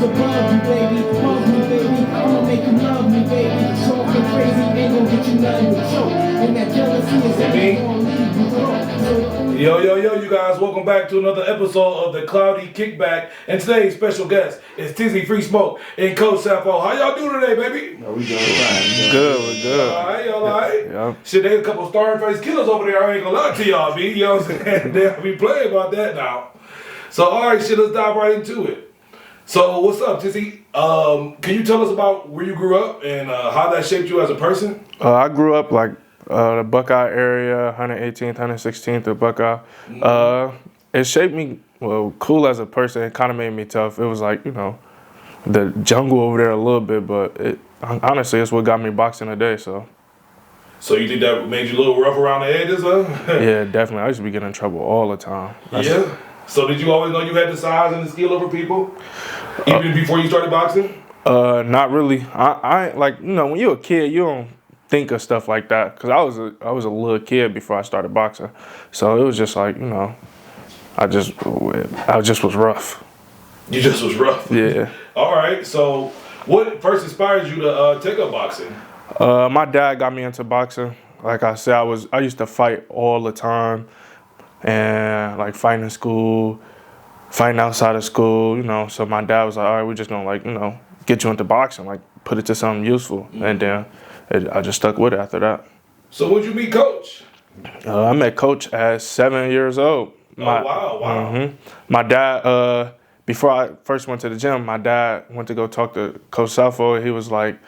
above you, baby. Love me, baby. I'ma make you love me, baby. Soft and crazy, ain't gonna get you nothing but choke. And that jealousy is ain't gonna leave you broke. Yo, you guys, welcome back to another episode of the Cloudy Kickback. And today's special guest is Tizzy Free Smoke and Coach Safo. How y'all doing today, baby? No, we doing fine. We're good. All right. Yeah. Shit, they a couple starring face killers over there. I ain't gonna lie to y'all, B. You know what I'm saying? They'll be playing about that now. So, all right, shit, let's dive right into it. So, what's up, Tizzy? Can you tell us about where you grew up and how that shaped you as a person? I grew up like the Buckeye area, 118th, 116th of Buckeye. It shaped me, well, cool as a person. It kind of made me tough. It was like, you know, the jungle over there a little bit, but honestly, it's what got me boxing today, so. So you think that made you a little rough around the edges, huh? Yeah, definitely. I used to be getting in trouble all the time. Yeah? So did you always know you had the size and the skill over people? Even before you started boxing? Not really. I like, you know, when you're a kid, you don't think of stuff like that. Because I was a little kid before I started boxing. So it was just like, you know, I just was rough. You just was rough? Yeah. All right. So what first inspired you to take up boxing? My dad got me into boxing. Like I said, I used to fight all the time. And like fighting in school, fighting outside of school, you know. So my dad was like, all right, we're just gonna like, you know, get you into boxing, like put it to something useful. And then I just stuck with it after that. So when'd you meet Coach? I met Coach at 7 years old. Wow. Mm-hmm. My dad, before I first went to the gym, my dad went to go talk to Coach Safo. He was like,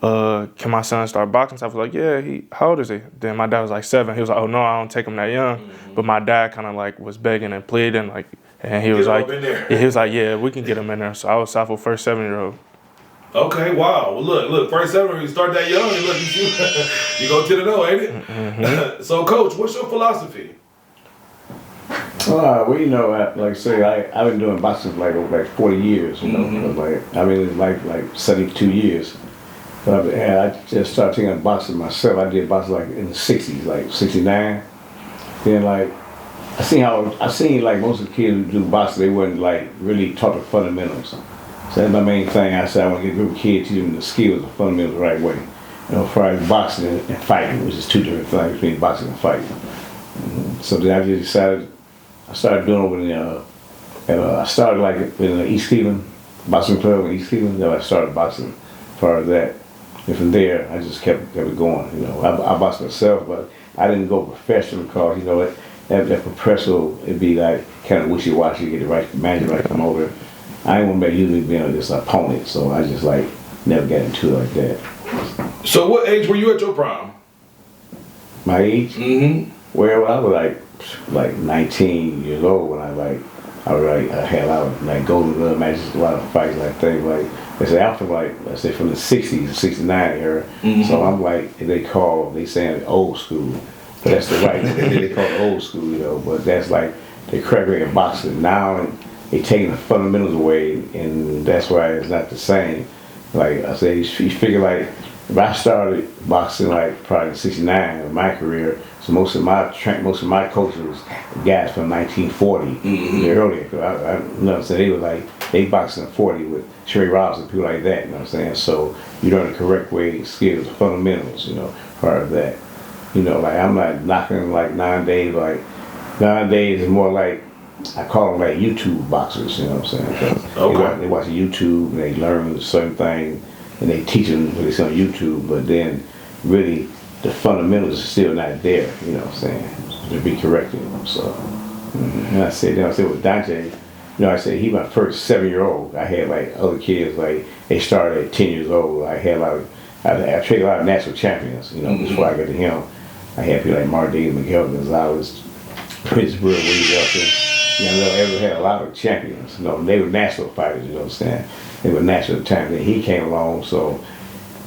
can my son start boxing? So I was like, yeah, how old is he? Then my dad was like 7. He was like, oh no, I don't take him that young. But my dad kind of like was begging and pleading, like, and he was like, yeah, we can get him in there. So I was Safo's first 7-year-old. Okay, wow. Well, look, first 7, you start that young, and look, you go to the know, ain't it? Mm-hmm. So, Coach, what's your philosophy? Well, you know, like I say, I've been doing boxing for like 40 years, you know. Like, I mean, it's like 72 years. But I just started taking boxing myself. I did boxing like in the 60s, like 69. Then like, I seen like most of the kids who do boxing, they weren't like really taught the fundamentals. So that's my main thing. I said I want to get a group of kids, teach them the skills, the fundamentals the right way. You know, as far as boxing and fighting, which is two different things between boxing and fighting. So then I just decided, I started doing over there. I started like in East Cleveland, boxing club in East Cleveland. Then I started boxing as far as that. And from there, I just kept it going. You know, I boxed myself, but I didn't go professional because, you know, that professional, it'd be like kind of wishy-washy, get the right manager right come over. I didn't want to usually being this opponent, so I just like never got into it like that. So what age were you at your prime? My age? Mm-hmm. Well, I was like 19 years old when I had a lot of like golden glove matches, a lot of fights, like things like. They say I'm from let's say from the 60s, 69 era. Mm-hmm. So I'm like, they saying old school. But that's the right, they call it old school, you know, but that's like, they crack boxing now and they taking the fundamentals away, and that's why it's not the same. Like I say, you figure like, if I started boxing like probably in 69 in my career, so most of my coaches was guys from 1940, earlier. You know what I'm saying? They were like, they boxed in 40 with Sherry Robinson, people like that, you know what I'm saying? So you learn the correct way, skills, fundamentals, you know, part of that. You know, like I'm not knocking like nowadays is more like, I call them like YouTube boxers, you know what I'm saying? Okay. They watch YouTube and they learn certain things and they teach them what they see on YouTube, but then really the fundamentals are still not there, you know what I'm saying? To be corrected, so. And I said with Dante, you know, I said he my first 7-year-old. I had like other kids, like they started at 10 years old. I had I trained a lot of national champions, you know, before I got to him. I had people like Martin Miguel Gonzalez, Prince Brewer, Willie Wilson. You know, I ever had a lot of champions. You know, they were national fighters, you know what I'm saying? They were national champions. He came along, so,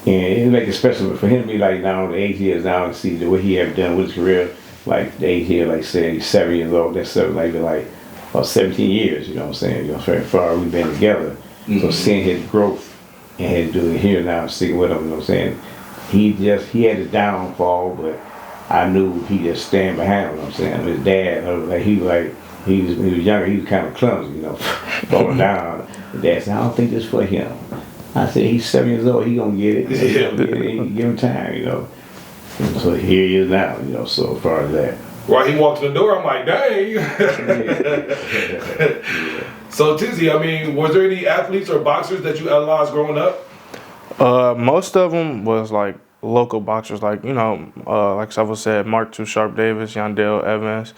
and it make it special for him to be like now, the age he is now, and see the way he have done with his career, like the age here, like say he's 7 years old, that's like about 17 years, you know what I'm saying? You know, very far we've been together. So seeing his growth and his doing it here now, sticking with him, you know what I'm saying? He had his downfall, but I knew he just stand behind him, you know what I'm saying? His dad, like he was younger, he was kind of clumsy, you know, falling down. The dad said, I don't think this for him. I said, he's 7 years old. He gonna get it. He gonna get it. Give him time, you know. And so here he is now, you know. So as far as that. Right, he walked in the door. I'm like, dang. So Tizzy, I mean, was there any athletes or boxers that you idolized growing up? Most of them was like local boxers, like like Safo said, Mark Too Sharp Davis, Yandale Evans,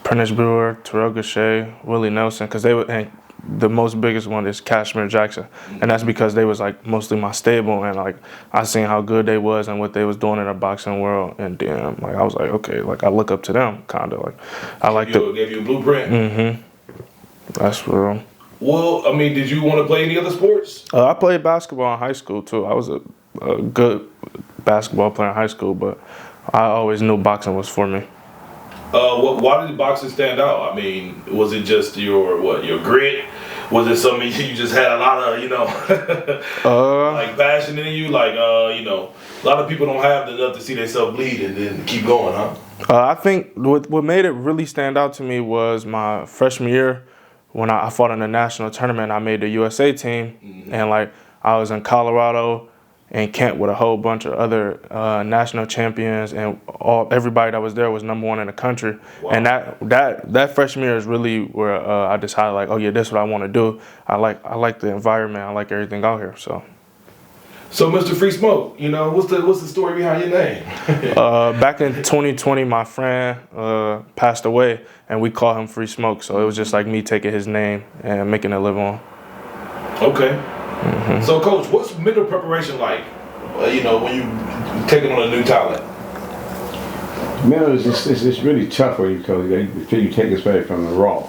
Prentice Brewer, Terrell Gachet, Willie Nelson, because they were. And the most biggest one is Kashmir Jackson, and that's because they was like mostly my stable, and like I seen how good they was and what they was doing in the boxing world, and damn, like I was like, okay, like I look up to them, kind of like I like to gave you a blueprint. That's real. Well, I mean, did you want to play any other sports? I played basketball in high school too. I was a good basketball player in high school, but I always knew boxing was for me. Why did boxing stand out? I mean, was it just your grit? Was it something you just had a lot of, like passion in you? Like, a lot of people don't have enough to see themselves bleed and then keep going, huh? I think what made it really stand out to me was my freshman year when I fought in a national tournament. I made the USA team, and like I was in Colorado and Kent with a whole bunch of other national champions, and everybody that was there was #1 in the country. Wow. And that freshman year is really where I decided, like, oh yeah, this is what I want to do. I like the environment. I like everything out here. So Mr. Free Smoke, what's the story behind your name? Back in 2020, my friend passed away, and we called him Free Smoke. So it was just like me taking his name and making it live on. Okay. So, Coach, what's mental preparation like, when you taking on a new talent? Mental is it's really tough for you because you take it straight from the raw.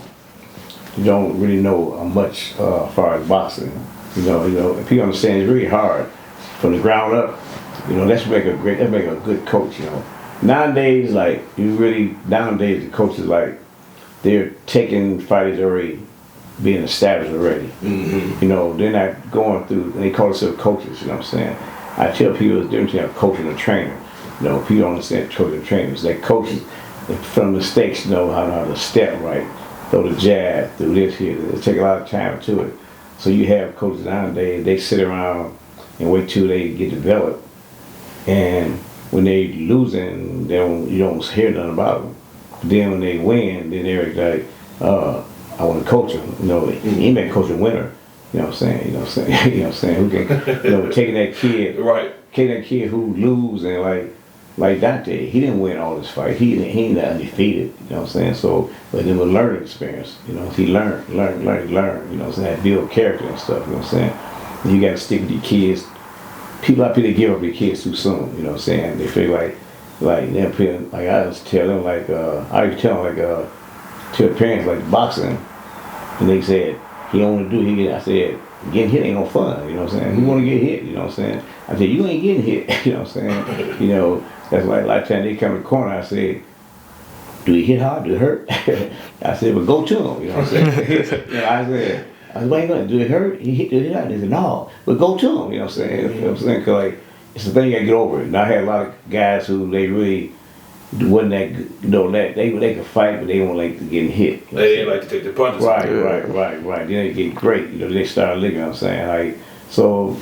You don't really know much as far as boxing. If you understand, it's really hard from the ground up. That's make a good coach. Nowadays, the coaches they're taking fighters already being established already. They're not going through, they call themselves coaches, you know what I'm saying? I tell people it's different between a coach and a trainer. People don't understand coach and trainers. They coaches from mistakes know how to step right, throw the jab, do this here. They take a lot of time to it. So you have coaches nowadays, they sit around and wait till they get developed. And when they losing, you don't hear nothing about them. But then when they win, then they're like, I want to coach him. He may coach a winner. You know what I'm saying? Who can, taking that kid, right? Taking that kid who lose and like Dante, he didn't win all this fight. He ain't undefeated. You know what I'm saying? So, but it was a learning experience. He learned. You know what I'm saying? Build character and stuff. You know what I'm saying? And you got to stick with your kids. A lot of people give up their kids too soon. You know what I'm saying? They feel like they're feeling like I just tell them to the parents boxing. And they said, he don't want to do it. I said, getting hit ain't no fun, you know what I'm saying? Who want to get hit, you know what I'm saying? I said, you ain't getting hit, you know what I'm saying? That's like a lot of times they come in the corner, I said, do he hit hard? Do it hurt? I said, well, go to him, you know what I'm saying? I said, what are you going to do? It hurt? He hit hard? They said, no, but go to him, you know what I'm saying? You know what I'm saying? Because it's the thing you got to get over it. And I had a lot of guys who they really wasn't that good, they could fight, but they don't like to get hit. They didn't like to take the punches. Right. Then they get great. They start licking. You know what I'm saying, so,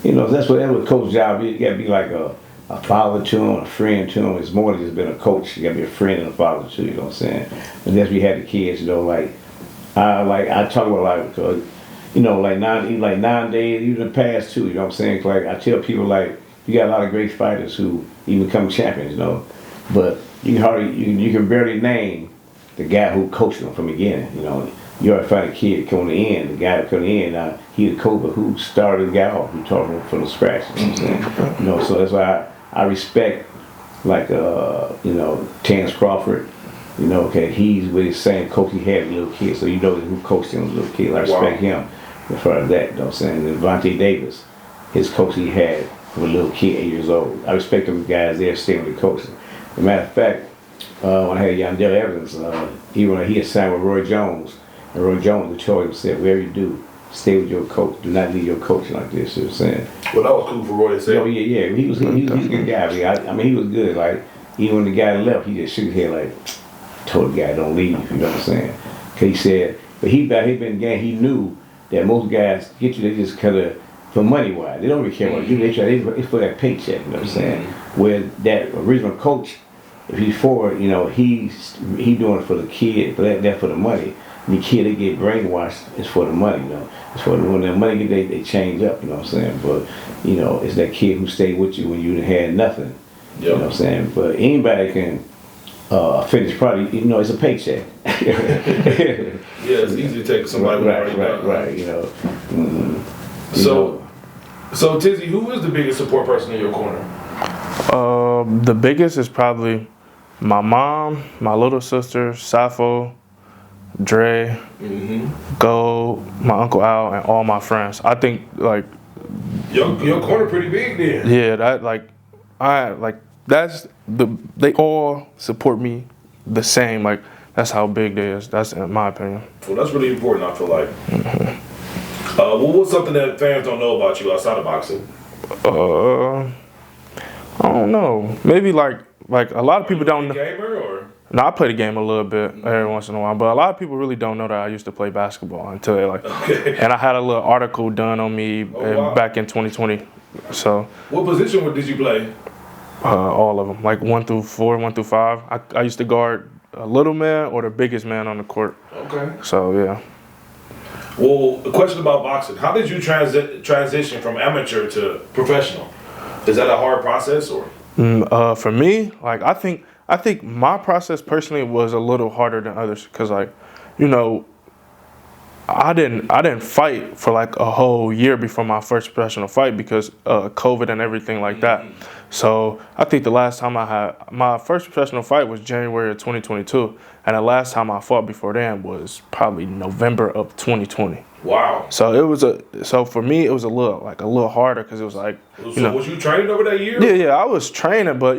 that's whatever coach job is. You got to be like a father to them, a friend to them. It's more than just being a coach. You got to be a friend and a father too. You know what I'm saying? And that's we had the kids. I talk about because nowadays, even in the past too. You know what I'm saying? I tell people you got a lot of great fighters who even become champions. But you can barely name the guy who coached them from the beginning. You already find a kid coming in, the guy that coming in, he the coach who started the guy off, who taught him from the scratch. You know what I'm saying? So that's why I respect Terrence Crawford. Okay, he's with his same coach he had as a little kid, so who coached him as a little kid. I respect him as far as that. You know what I'm saying? And Dante Davis, his coach he had from a little kid, 8 years old. I respect them guys there staying with the coaching. As a matter of fact, when I had Yandale Evans, he had signed with Roy Jones, and Roy Jones told him, said, whatever you do, stay with your coach. Do not leave your coach like this. You know what I'm saying? Well, that was cool for Roy to say. Oh, yeah. He was a good guy. He was good. Even when the guy left, he just shook his head told the guy, don't leave. You know what I'm saying? Because he said, but he been in the game, he knew that most guys get you. They just kind of for money wise. They don't really care what you. They try. It's for that paycheck. You know what I'm saying? Where that original coach, if he's for it, he doing it for the kid, for that for the money. The kid, they get brainwashed. It's for the money, It's for when the money get they change up. You know what I'm saying? But it's that kid who stayed with you when you had nothing. Yep. You know what I'm saying? But anybody can finish product. It's a paycheck. Yeah, it's easy to take somebody. Right. So Tizzy, who is the biggest support person in your corner? The biggest is probably my mom, my little sister, Safo, Dre, Gold, my Uncle Al, and all my friends. I think like your corner pretty big then. Yeah, they all support me the same. Like that's how big they is. That's in my opinion. Well, that's really important. I feel like. What's something that fans don't know about you outside of boxing? I don't know. Maybe like a lot of people don't know. Gamer or? No, I play the game a little bit every once in a while, but a lot of people really don't know that I used to play basketball until they Okay. And I had a little article done on me back in 2020. So. What position did you play? All of them, like 1 through 4, 1 through 5. I used to guard a little man or the biggest man on the court. Okay. So yeah. Well, a question about boxing: how did you transition from amateur to professional? Is that a hard process or? For me, like I think my process personally was a little harder than others because I didn't fight for like a whole year before my first professional fight because COVID and everything like that. So I think the last time I had my first professional fight was January of 2022, and the last time I fought before then was probably November of 2020. Wow. So for me it was a little harder because it was like was you training over that year? Yeah, I was training, but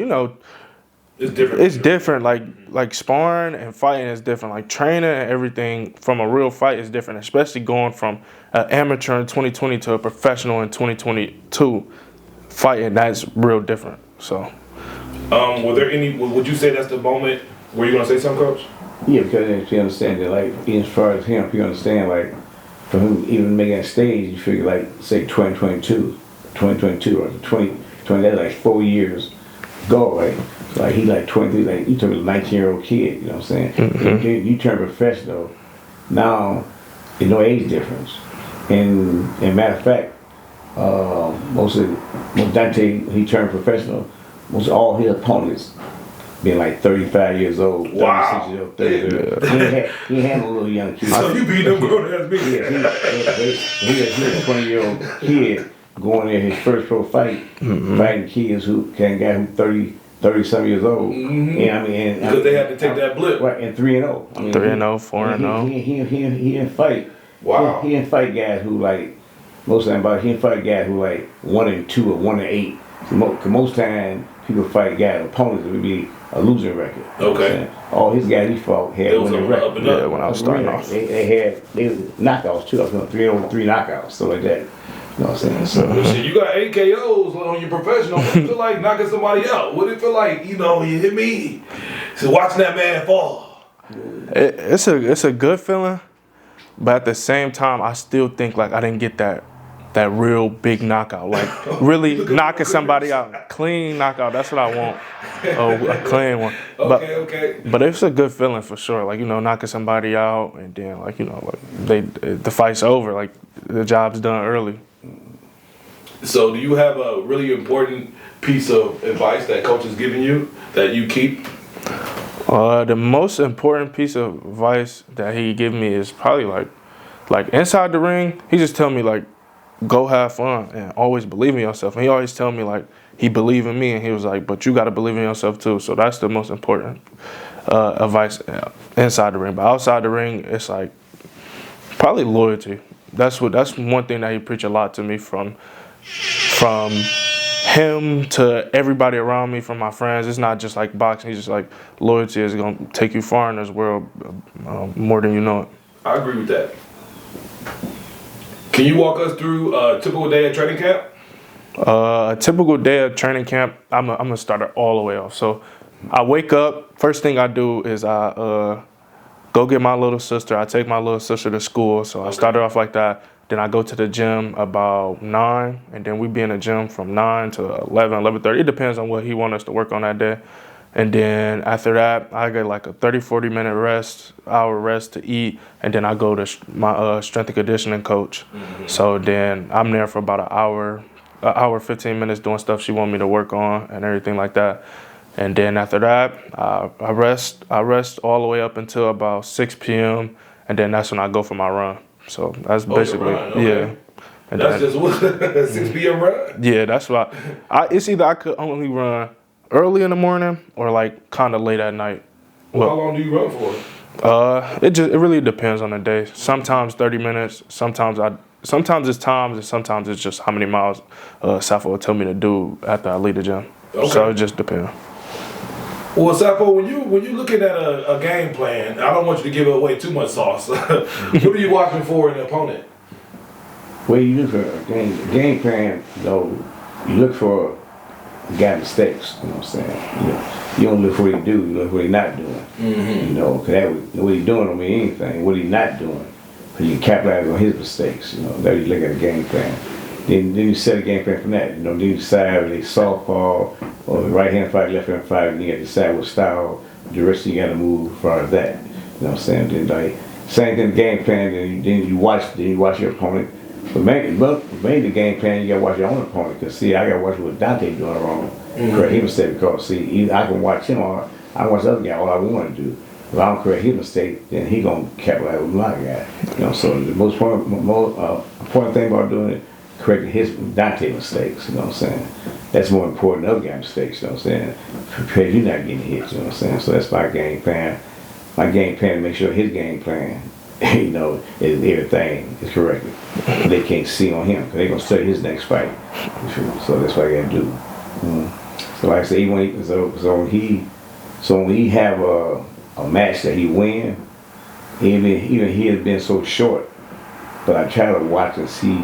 it's different. It's different. Like sparring and fighting is different. Like training and everything from a real fight is different, especially going from an amateur in 2020 to a professional in 2022. Fighting, that's real different. So. Would you say that's the moment where you're gonna say something, Coach? Yeah, because you understand that, like, as far as him, you understand, like, for him even making that stage, you figure, like, say 2022 or 2020, that's like 4 years ago, right? Like, he like 23, like, you took a 19-year-old kid, you know what I'm saying? You turn professional, now, there's no age difference. And matter of fact, most Dante, he turned professional, most all his opponents being like 35 years old, 36 years old, 30. He had a little young kid. So you beat them grown ass me. Yeah, he a 20-year-old kid going in his first pro fight, fighting kids who 30-some years old. And because they had to take that blip. Right, and 3-0. 3-0, 4-0. He didn't fight. Wow. He didn't fight guys who like most of them. He didn't fight guys who like 1-2 or 1-8. Cause most time people fight guys opponents that would be a losing record. Okay. All his guys he fought had winning record. Yeah, when I was starting off, they had knockouts too. 3-3 knockouts, stuff like that. You know what I'm saying? So you got 8 KOs on your professional. What do you feel like knocking somebody out? What do you feel like, you hit me? So watching that man fall. It's a good feeling, but at the same time, I still think like I didn't get that real big knockout, like really knocking somebody out, clean knockout. That's what I want, a clean one. Okay. But it's a good feeling for sure, like knocking somebody out, and then like the fight's over, like the job's done early. So do you have a really important piece of advice that coach has given you that you keep? The most important piece of advice that he gave me is probably like inside the ring. He just tell me like, go have fun and always believe in yourself. And he always tell me like he believed in me, and he was like, but you got to believe in yourself too. So that's the most important advice inside the ring. But outside the ring, it's like probably loyalty. That's one thing that he preached a lot to me from him to everybody around me, from my friends. It's not just like boxing. He's just like, loyalty is going to take you far in this world, more than you know it. I agree with that. Can you walk us through a typical day at training camp? A typical day at training camp, I'm going to start it all the way off. So I wake up, first thing I do is I go get my little sister. I take my little sister to school. So I started off like that. Then I go to the gym about 9, and then we be in the gym from 9 to 11, 11:30. It depends on what he wants us to work on that day. And then after that, I get like a 30, 40-minute hour rest to eat, and then I go to my strength and conditioning coach. So then I'm there for about an hour, 15 minutes doing stuff she want me to work on and everything like that. And then after that, I rest all the way up until about 6 p.m. And then that's when I go for my run. So that's basically, yeah. And that's just what 6 p.m. run? Yeah, that's why. It's either I could only run early in the morning or like kind of late at night. Well, how long do you run for? It really depends on the day. Sometimes 30 minutes. Sometimes it's times, and sometimes it's just how many miles Safo will tell me to do after I leave the gym. Okay. So it just depends. Well, Safo, when you're looking at a game plan, I don't want you to give away too much sauce. What are you watching for in the opponent? Well, you look for a game plan, though. You look for guy mistakes. You know what I'm saying? You don't look for what he do. You look for what he not doing. You know, because what he doing don't mean anything. What he not doing, because you capitalize on his mistakes. You know, that you look at a game plan. Then you set a game plan from that. You know, then you decide whether it's softball or right hand fight, left hand fight, and you got to decide what style, direction you got to move as far as that. You know what I'm saying? Then like same thing, game plan. Then you watch your opponent. But mainly the game plan, you got to watch your own opponent. Because see, I got to watch what Dante doing wrong. Correct his mistake, because see, I can watch him or I can watch the other guy all I want to do. If I don't correct his mistake, then he gonna capitalize with my guy. You know, so the most important thing about doing it, correcting his Dante mistakes. You know what I'm saying? That's more important than other guy mistakes. You know what I'm saying? Prepare you not getting hit. You know what I'm saying? So that's my game plan. My game plan to make sure his game plan, you know, is everything is corrected. They can't see on him because they're gonna study his next fight. So that's what I gotta do. So like I say, when he have a match that he win, even he has been so short, but I try to watch and see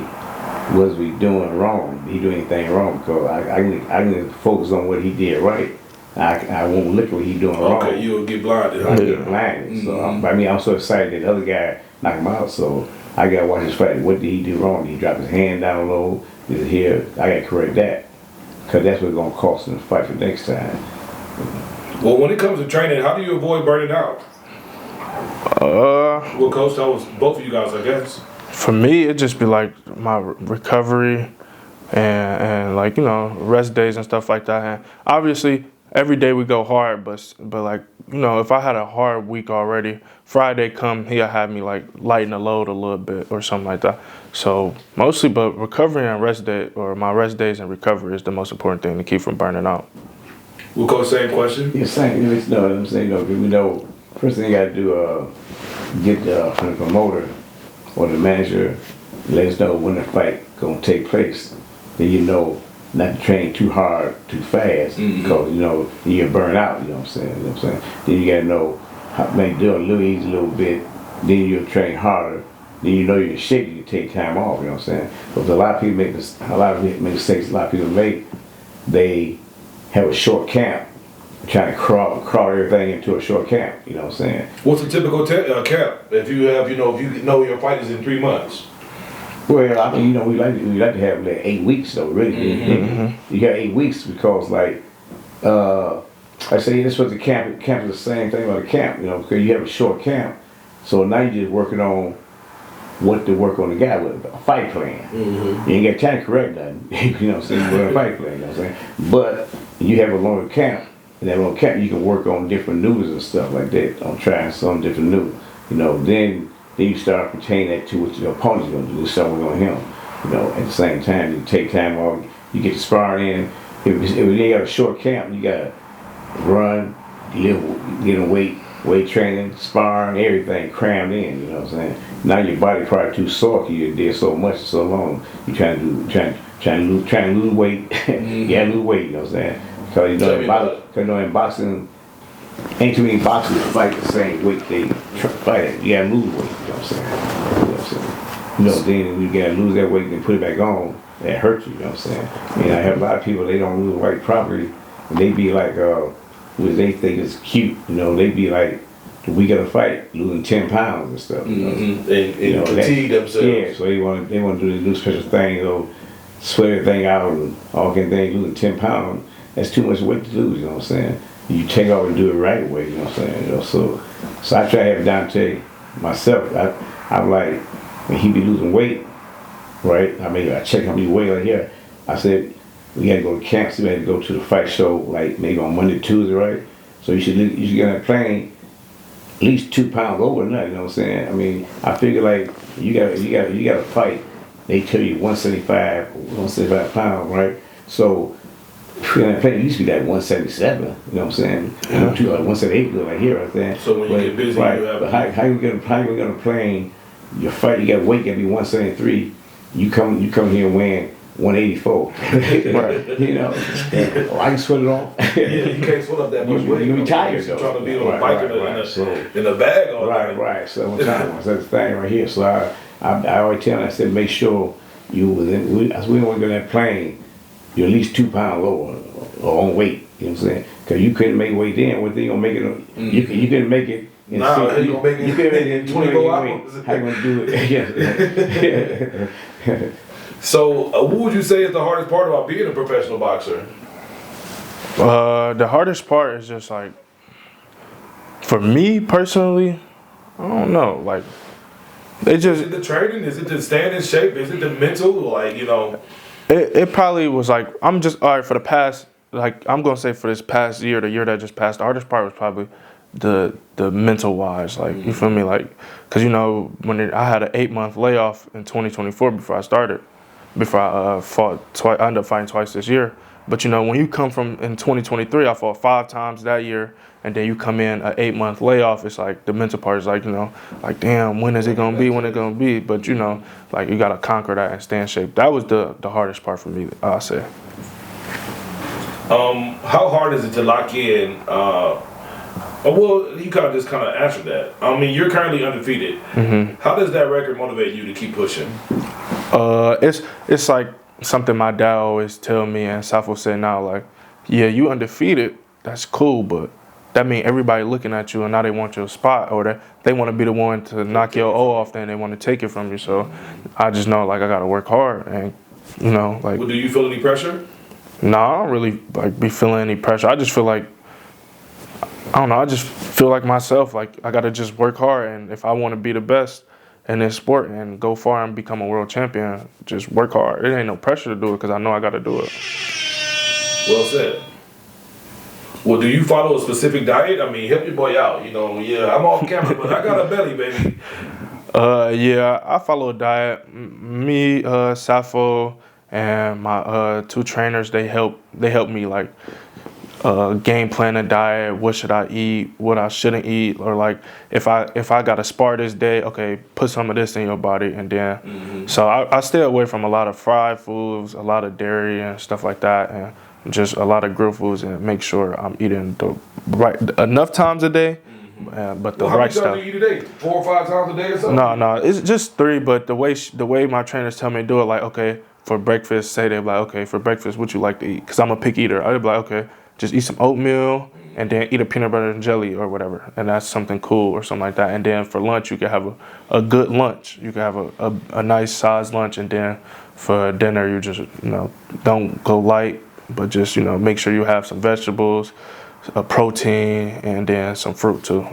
what we doing wrong. Did he do anything wrong? Because I can focus on what he did right. I won't look at what he doing wrong. Okay, you'll get blinded. I get blinded. So I'm so excited that the other guy knocked him out. So I gotta watch his fight. What did he do wrong? Did he drop his hand down low? Did he here? I gotta correct that. Because that's what's going to cost him the fight for next time. Well, when it comes to training, how do you avoid burning out? Well, Coach, that was both of you guys, I guess. For me, it just be like my recovery and like, you know, rest days and stuff like that. And obviously, every day we go hard, but like, you know, if I had a hard week already, Friday come, he'll have me like lighten the load a little bit or something like that. So mostly, but recovery and rest day, or my rest days and recovery is the most important thing to keep from burning out. We'll go same question. Yeah, same. No, I'm saying we know. First thing you got to do, get from the promoter or the manager, let us know when the fight gonna take place. Then you know not to train too hard, too fast, because you know you get burned out. You know what I'm saying? You know what I'm saying? Then you got to know how maybe do a little easy, a little bit. Then you'll train harder. Then you know you're in shape. You can take time off. You know what I'm saying? Because a lot of people make mistakes. A lot of people make. They have a short camp, trying to crawl everything into a short camp. You know what I'm saying? What's a typical camp? If you know your fight is in 3 months. Well, I mean, you know, we like to have like 8 weeks though. Really, you got 8 weeks because like I say this was the camp. Camp is the same thing about a camp. You know, because you have a short camp, so now you're just working on what to work on the guy with, a fight plan. You ain't got time to correct nothing. You know what I'm saying? You're a fight plan, you know what I'm saying? But you have a longer camp, and that long camp you can work on different noodles and stuff like that, on trying some different noodles. You know, then you start pertaining that to what your opponent's gonna do, something on him. You know, at the same time, you take time off, you get the sparring in. If you got a short camp, you gotta run, get in weight training, sparring, everything crammed in, you know what I'm saying? Now your body probably too sore because you did so much for so long. You trying to lose weight. You gotta lose weight, you know what I'm saying? Because you know in boxing, ain't too many boxers fight the same weight they fight at. You gotta lose weight, you know what I'm saying? You know what I'm saying? You know, then you gotta lose that weight and put it back on. That hurts you, you know what I'm saying? And I have a lot of people, they don't lose weight properly, and they be like, which they think is cute, you know, they be like the week of the fight, losing 10 pounds and stuff. And fatigue themselves. Yeah, so they want to do special things, or sweat everything out and all kind of things. Losing 10 pounds, that's too much weight to lose. You know what I'm saying? You take off and do it right way. You know what I'm saying? So I try to have Dante myself. I'm like, when he be losing weight, right? I mean, I check how many weight right here. I said, we had to go to camp, so we had to go to the fight show, like maybe on Monday, Tuesday, right? So you should get on a plane at least 2 pounds over than that, you know what I'm saying? I mean, I figure like you got to fight. They tell you 175 pounds, right? So if you're on a plane, you used to be like 177, you know what I'm saying? You know, 178 like here, right there. So when you get busy, right, you have. But how you get on a plane? Your fight, you got weight, got to be 173. You come here and weighing 184. Right. You know, I can sweat it off. Yeah, you can't sweat up that much weight. You be tired though. You're trying to be on a bike in a bag all day. Right. So one time, that's the thing right here. So I always tell them, I said, make sure you we don't want to go on that plane, you're at least 2 pounds lower or on weight. You know what I'm saying? Because you couldn't make weight then. What they gonna make it? You couldn't make it. You gonna make it? You couldn't make it in 24 hours. How you gonna do it? Yeah. So, what would you say is the hardest part about being a professional boxer? The hardest part is just like, for me personally, I don't know. Like, Is it the training? Is it the staying in shape? Is it the mental? Like, you know. It probably was like, I'm just, all right, for the past, like, I'm going to say for this past year, the year that just passed, the hardest part was probably the mental wise. Like, you feel me? Like, because, you know, I had an 8-month layoff in 2024 before I started, before I fought twice. I ended up fighting twice this year. But, you know, when you come from, in 2023, I fought 5 times that year, and then you come in an 8-month layoff, it's like, the mental part is like, you know, like, damn, when is it going to be, when it going to be? But, you know, like, you got to conquer that and stay in shape. That was the hardest part for me, I say. How hard is it to lock in? Well, you kind of answered that. I mean, you're currently undefeated. Mm-hmm. How does that record motivate you to keep pushing? It's like something my dad always tell me, and Safo say now, like, yeah, you undefeated, that's cool, but that means everybody looking at you and now they want your spot, or they want to be the one to knock your O off, then they want to take it from you. So I just know, like, I got to work hard, and, you know, like. Well, do you feel any pressure? No, I don't really, like, be feeling any pressure. I just feel like, I don't know, I just feel like myself, like, I got to just work hard, and if I want to be the best in this sport and go far and become a world champion, just work hard. It ain't no pressure to do it because I know I got to do it. Well said. Well, do you follow a specific diet? I mean, help your boy out. You know, yeah, I'm off camera, but I got a belly, baby. Yeah, I follow a diet. Me, Safo, and my 2 trainers, they help me, like, game plan a diet, what should I eat, what I shouldn't eat, or like if I got to spar this day, okay, put some of this in your body, and then so I stay away from a lot of fried foods, a lot of dairy and stuff like that, and just a lot of grilled foods, and make sure I'm eating the right enough times a day, but the right stuff. How many times do you eat a day? 4 or 5 times a day or something? No, it's just 3, but the way my trainers tell me to do it, like, okay, for breakfast, say they're like, okay, for breakfast, what you like to eat? Because I'm a picky eater. I'd be like, okay, just eat some oatmeal and then eat a peanut butter and jelly or whatever. And that's something cool or something like that. And then for lunch, you can have a good lunch. You can have a nice sized lunch. And then for dinner, you just, you know, don't go light, but just, you know, make sure you have some vegetables, a protein, and then some fruit too.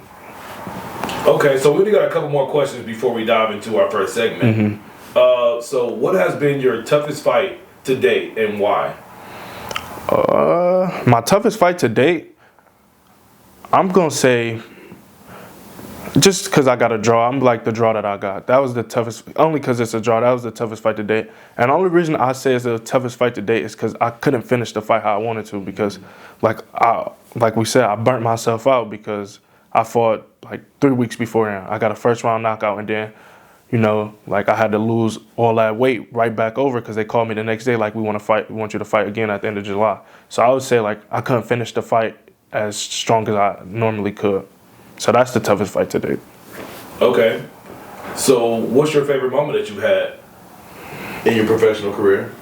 Okay, so we only got a couple more questions before we dive into our first segment. So what has been your toughest fight to date and why? My toughest fight to date, I'm going to say, just because I got a draw, I'm like the draw that I got. That was the toughest, only because it's a draw, that was the toughest fight to date. And the only reason I say it's the toughest fight to date is because I couldn't finish the fight how I wanted to, because like we said, I burnt myself out because I fought like 3 weeks beforehand. I got a first round knockout, and then, you know, like I had to lose all that weight right back over because they called me the next day like, we want you to fight again at the end of July. So I would say, like, I couldn't finish the fight as strong as I normally could. So that's the toughest fight to date. Okay. So what's your favorite moment that you had in your professional career?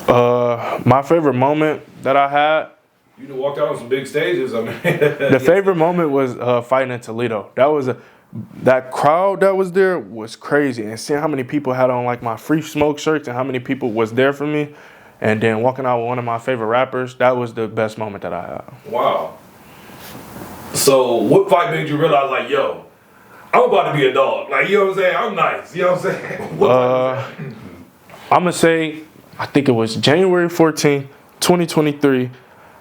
My favorite moment that I had You done walked out on some big stages. I mean, The favorite moment was fighting in Toledo. That crowd that was there was crazy, and seeing how many people had on like my Free Smoke shirts and how many people was there for me, and then walking out with one of my favorite rappers. That was the best moment that I had. Wow. So, what fight made you realize, like, yo, I'm about to be a dog? Like, you know what I'm saying? I'm nice. You know what I'm saying? What fight was that? I'm gonna say, I think it was January 14th, 2023.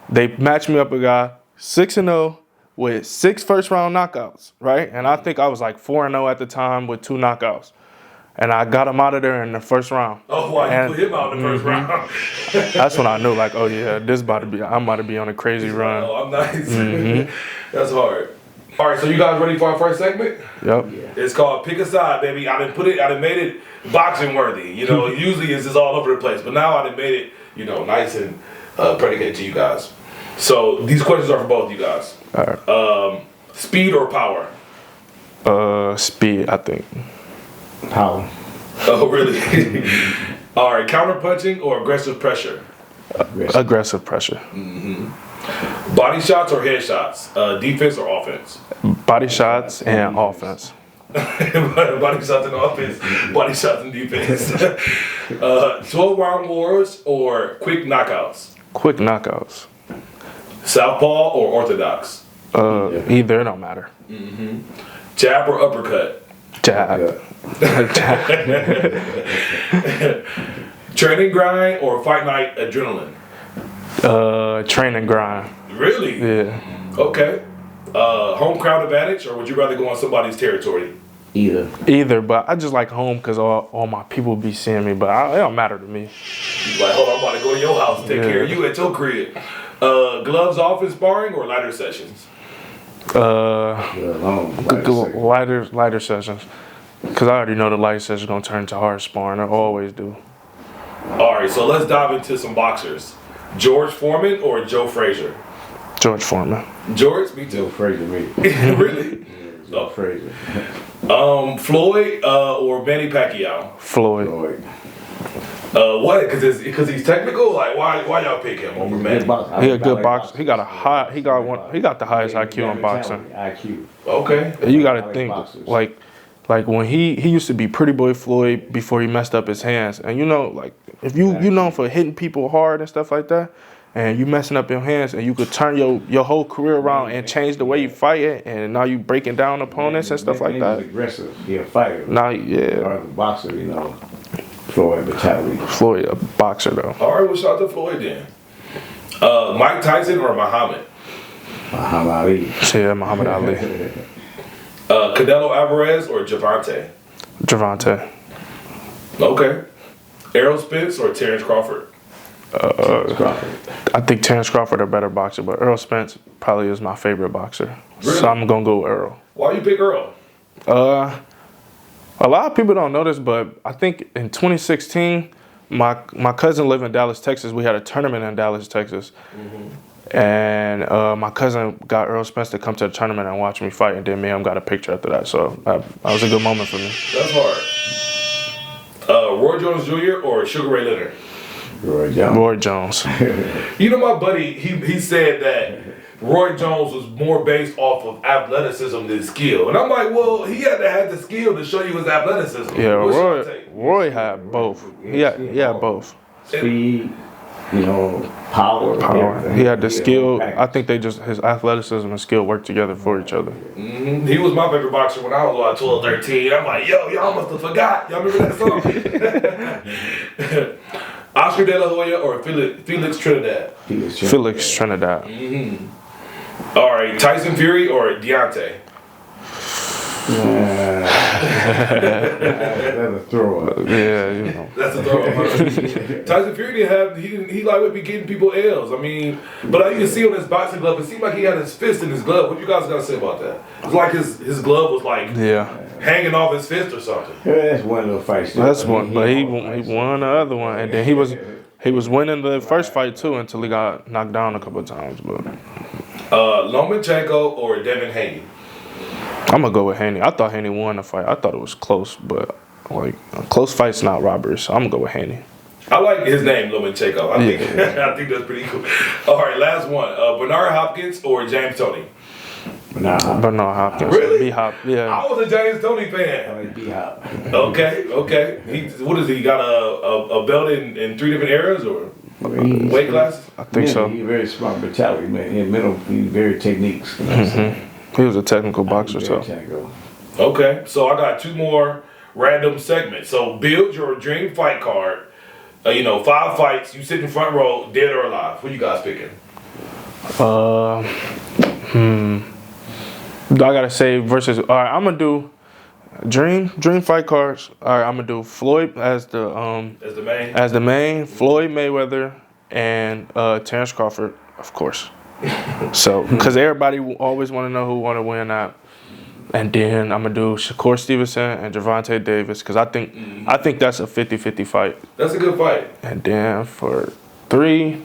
They matched me up a guy 6-0 with 6 first-round knockouts, right? And I think I was like 4-0 at the time with 2 knockouts. And I got him out of there in the first round. Oh, wow, And you put him out in the first round. that's when I knew, like, oh yeah, I'm about to be on a crazy run. Oh, I'm nice. That's hard. All right, so you guys ready for our first segment? Yep. It's called Pick a Side, baby. I done made it boxing worthy. You know, usually it's just all over the place, but now I done made it, you know, nice and predicated to you guys. So these questions are for both you guys. All right. Speed or power? Speed, I think. Power. Oh, really? All right, counter punching or aggressive pressure? Aggressive pressure. Body shots or head shots? Defense or offense? Body shots and offense. Body shots and offense, body shots and defense. 12-round wars or quick knockouts? Quick knockouts. Southpaw or orthodox? Either, it don't matter. Jab or uppercut? Jab. Training grind or fight night adrenaline? Train and grind. Really? Yeah. Okay. Home crowd advantage or would you rather go on somebody's territory? Either, but I just like home because all my people be seeing me, but it don't matter to me. You're like, hold on, I'm about to go to your house and take care of you at your crib. Gloves off in sparring or lighter sessions? Lighter sessions. Because I already know the light sessions going to turn to hard sparring. I always do. All right, so let's dive into some boxers. George Foreman or Joe Frazier? George Foreman. George? Me too. Joe Frazier, me. Really? Joe Frazier. Floyd or Manny Pacquiao? Floyd. What? Because he's technical? Like, why y'all pick him over Manny? He a good boxer. He got the highest IQ in boxing. IQ. Okay. You got to think, like when he used to be Pretty Boy Floyd before he messed up his hands. And you know, like, if you known for hitting people hard and stuff like that, and you messing up your hands, and you could turn your whole career around and change the way you fight it, and now you breaking down opponents and stuff like that. Aggressive. He a fighter. Now, yeah. Or a boxer, you know. Floyd brutality. Floyd, a boxer though. All right, well, shout out to Floyd then. Mike Tyson or Muhammad? Muhammad Ali. Yeah, Muhammad Ali. Canelo Alvarez or Javante? Javante. Okay. Errol Spence or Terrence Crawford? I think Terrence Crawford a better boxer, but Errol Spence probably is my favorite boxer. Really? So I'm gonna go with Errol. Why you pick Earl? A lot of people don't know this, but I think in 2016, my cousin lived in Dallas, Texas. We had a tournament in Dallas, Texas. And my cousin got Errol Spence to come to the tournament and watch me fight, and then me and him got a picture after that. So that was a good moment for me. That's hard. Roy Jones Jr. or Sugar Ray Leonard? Roy Jones. You know, my buddy, he said that Roy Jones was more based off of athleticism than skill. And I'm like, well, he had to have the skill to show you his athleticism. Yeah, Roy had both. He had both. Speed, you know, power. He had the skill. I think his athleticism and skill work together for each other. He was my favorite boxer when I was about 12, 13. I'm like, yo, y'all must have forgot. Y'all remember that song? Oscar De La Hoya or Felix Trinidad? Felix Trinidad. All right, Tyson Fury or Dante? That's a throw up. Yeah, you know. That's a throw up. Tyson Fury he like would be getting people L's. I mean, but you can see on his boxing glove, it seemed like he had his fist in his glove. What you guys gotta say about that? It's like his glove was like hanging off his fist or something. Yeah, that's one of the fights. That's one, but he won the other one, and then he was winning the first fight too until he got knocked down a couple of times. But Lomachenko or Devin Haney? I'm gonna go with Haney. I thought Haney won the fight. I thought it was close, but like a close fight's not robbery, so I'm gonna go with Haney. I like his name, Lil Mancheco. I think I think that's pretty cool. All right, last one. Bernard Hopkins or James Toney? Bernard Hopkins. Really? B-Hop, yeah. I was a James Toney fan. I like B-Hop. Okay. What is he got a belt in 3 different eras or weight classes? I think so. He's very smart mentality, man. He's very techniques. He was a technical boxer, so. Okay, so I got 2 more random segments. So build your dream fight card. 5 fights. You sit in front row, dead or alive. Who you guys picking? I gotta say versus. All right, I'm gonna do dream fight cards. All right, I'm gonna do Floyd as the main. Floyd Mayweather and Terrence Crawford, of course. So, because everybody always want to know who want to win that. And then I'm gonna do Shakur Stevenson and Gervonta Davis because I think that's a 50-50 fight. That's a good fight. And then for 3,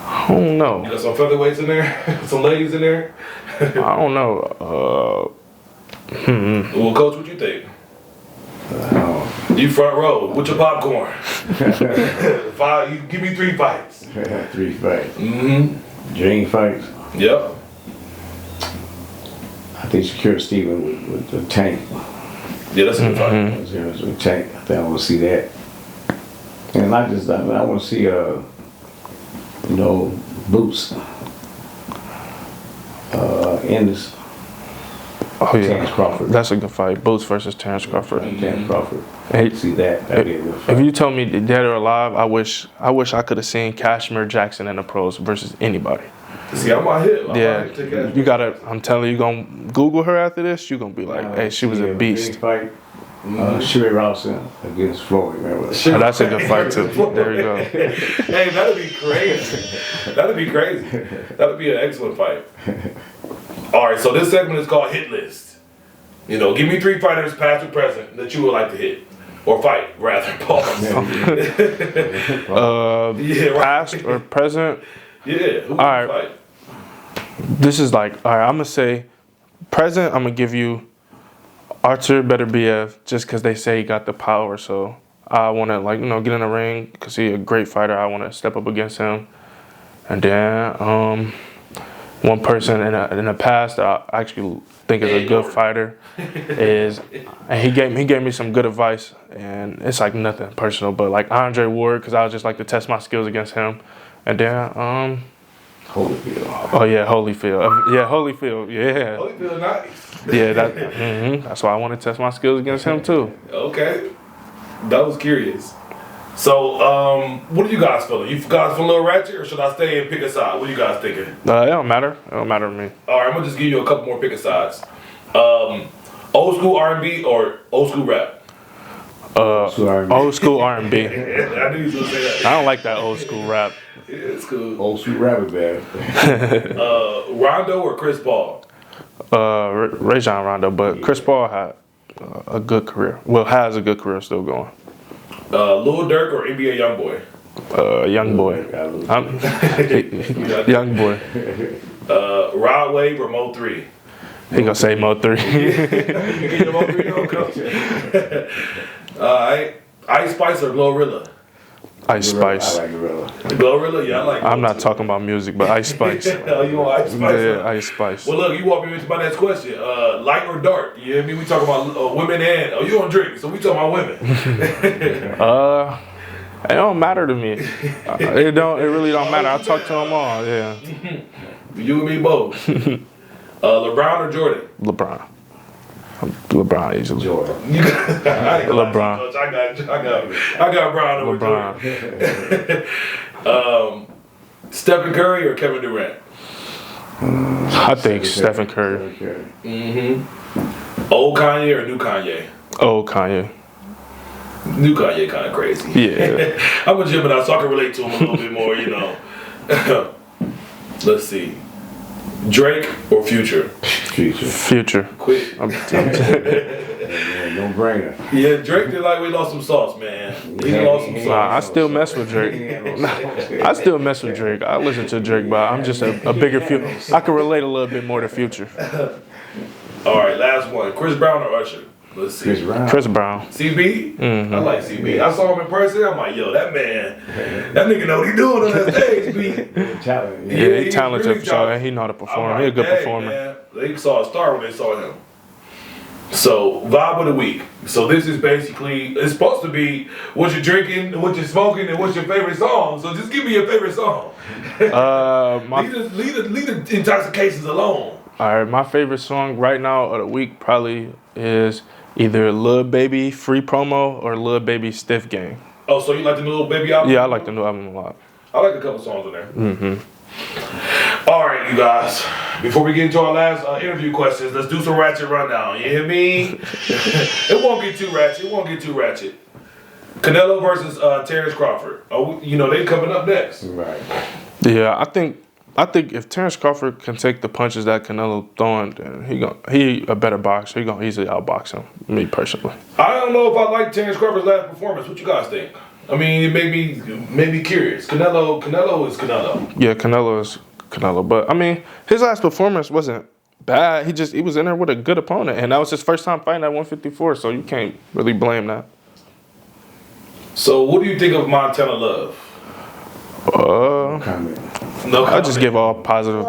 I don't know. You got some featherweights in there, some ladies in there. I don't know. Well, Coach, what you think? You front row with your popcorn. 5. You give me 3 fights. 3 fights. Mm-hmm. Dream fights. Yep. I think Shakur Stevenson with the Tank. Yeah, that's a good fight. With Tank. I think I want to see that. And I want to see Boots. Ennis. Oh yeah, Terrence Crawford. That's a good fight. Boots versus Terrence Crawford. Terrence Crawford. Hey, See that? That'd be a good fight. If you told me dead or alive, I wish I could have seen Kashmir Jackson in the pros versus anybody. See, I'm out here. Yeah, you gotta. I'm telling you, gonna Google her after this. You gonna be like, hey, she was a beast. Fight. Sherry Rawson against Floyd. Remember? Oh, that's a good fight too. There you go. Hey, that'd be crazy. That'd be an excellent fight. All right, so this segment is called Hit List. Give me 3 fighters, past or present, that you would like to hit. Or fight, rather. Pause. Past or present? Yeah, who would right. you fight? This is like, all right, I'm going to say present, I'm going to give you Artur Beterbiev just because they say he got the power. So I want to, get in the ring because he's a great fighter. I want to step up against him. And then one person in the past that I actually think is a good fighter and he gave me some good advice. And it's like nothing personal, but like Andre Ward because I would just like to test my skills against him. And then Holyfield. Oh yeah, Holyfield. Yeah, Holyfield. Yeah. Holyfield, nice. Yeah, that's why I want to test my skills against him too. Okay, that was curious. So, what do you guys feeling? You guys feeling a little ratchet, or should I stay and pick a side? What are you guys thinking? It don't matter. It don't matter to me. All right, I'm gonna just give you a couple more pick a sides. Old school R&B or old school rap? Old school R&B. I knew you was gonna say that. I don't like that old school rap. Yeah, it's cool. Old school rap is bad. Rondo or Chris Paul? Rajon Rondo, but Chris Paul had a good career. Well, has a good career still going. Lil Durk or NBA YoungBoy? Young boy. Young boy. Rod Wave or Mo 3? He gonna say Mo 3. You get the Mo 3 though, Coach? Alright. Ice Spice or Glorilla? Ice Spice. I like Gorilla. Glorilla, yeah, I like I'm not talking about music, but Ice Spice. Oh, you want Ice Spice? Yeah, Ice Spice. Well, look, you walked me into my next question. Light or dark? You hear me? We talking about women and you don't drink, so we talking about women. It don't matter to me. It really don't matter. I talk to them all. Yeah. You and me both. LeBron or Jordan? LeBron easily. Jordan. LeBron. Coach. I got Brown over Jordan. Stephen Curry or Kevin Durant? I think Stephen Curry. Mm-hmm. Old Kanye or new Kanye? Old Kanye. New Kanye kind of crazy. Yeah. I'm a Gemini, so I can relate to him a little bit more, Let's see. Drake or Future? Future. Quick. No brainer. Yeah, Drake did like we lost some sauce, man. He lost some sauce. I still mess with Drake. I still mess with Drake. I listen to Drake, but I'm just a bigger Future. I can relate a little bit more to Future. All right, last one. Chris Brown or Usher? Let's see. Chris Brown. CB? Mm-hmm. I like CB. I saw him in person. I'm like, yo, that man, that nigga know what he doing on that stage, B. Talent. Yeah, he's he talented really for sure. He know how to perform. He a good performer. Man. They saw a star when they saw him. So, vibe of the week. So this is basically, it's supposed to be what you're drinking, what you're smoking, and what's your favorite song. So just give me your favorite song. Leave the intoxications alone. All right, my favorite song right now of the week probably is either Lil Baby Free Promo or Lil Baby Stiff Gang. Oh, so you like the new Lil Baby album? Yeah, I like the new album a lot. I like a couple songs in there. Mm-hmm. All right, you guys. Before we get into our last interview questions, let's do some ratchet rundown. You hear me? It won't get too ratchet. Canelo versus Terrence Crawford. Oh, you know they coming up next. Right. Yeah, I think if Terrence Crawford can take the punches that Canelo throwing, then he a better boxer. He gonna easily outbox him. Me personally. I don't know if I like Terrence Crawford's last performance. What you guys think? I mean, it made me curious. Canelo is Canelo. Yeah, Canelo is Canelo, but I mean, his last performance wasn't bad. He was in there with a good opponent, and that was his first time fighting at 154. So you can't really blame that. So, what do you think of Montana Love? Comment. No, I just give all positive.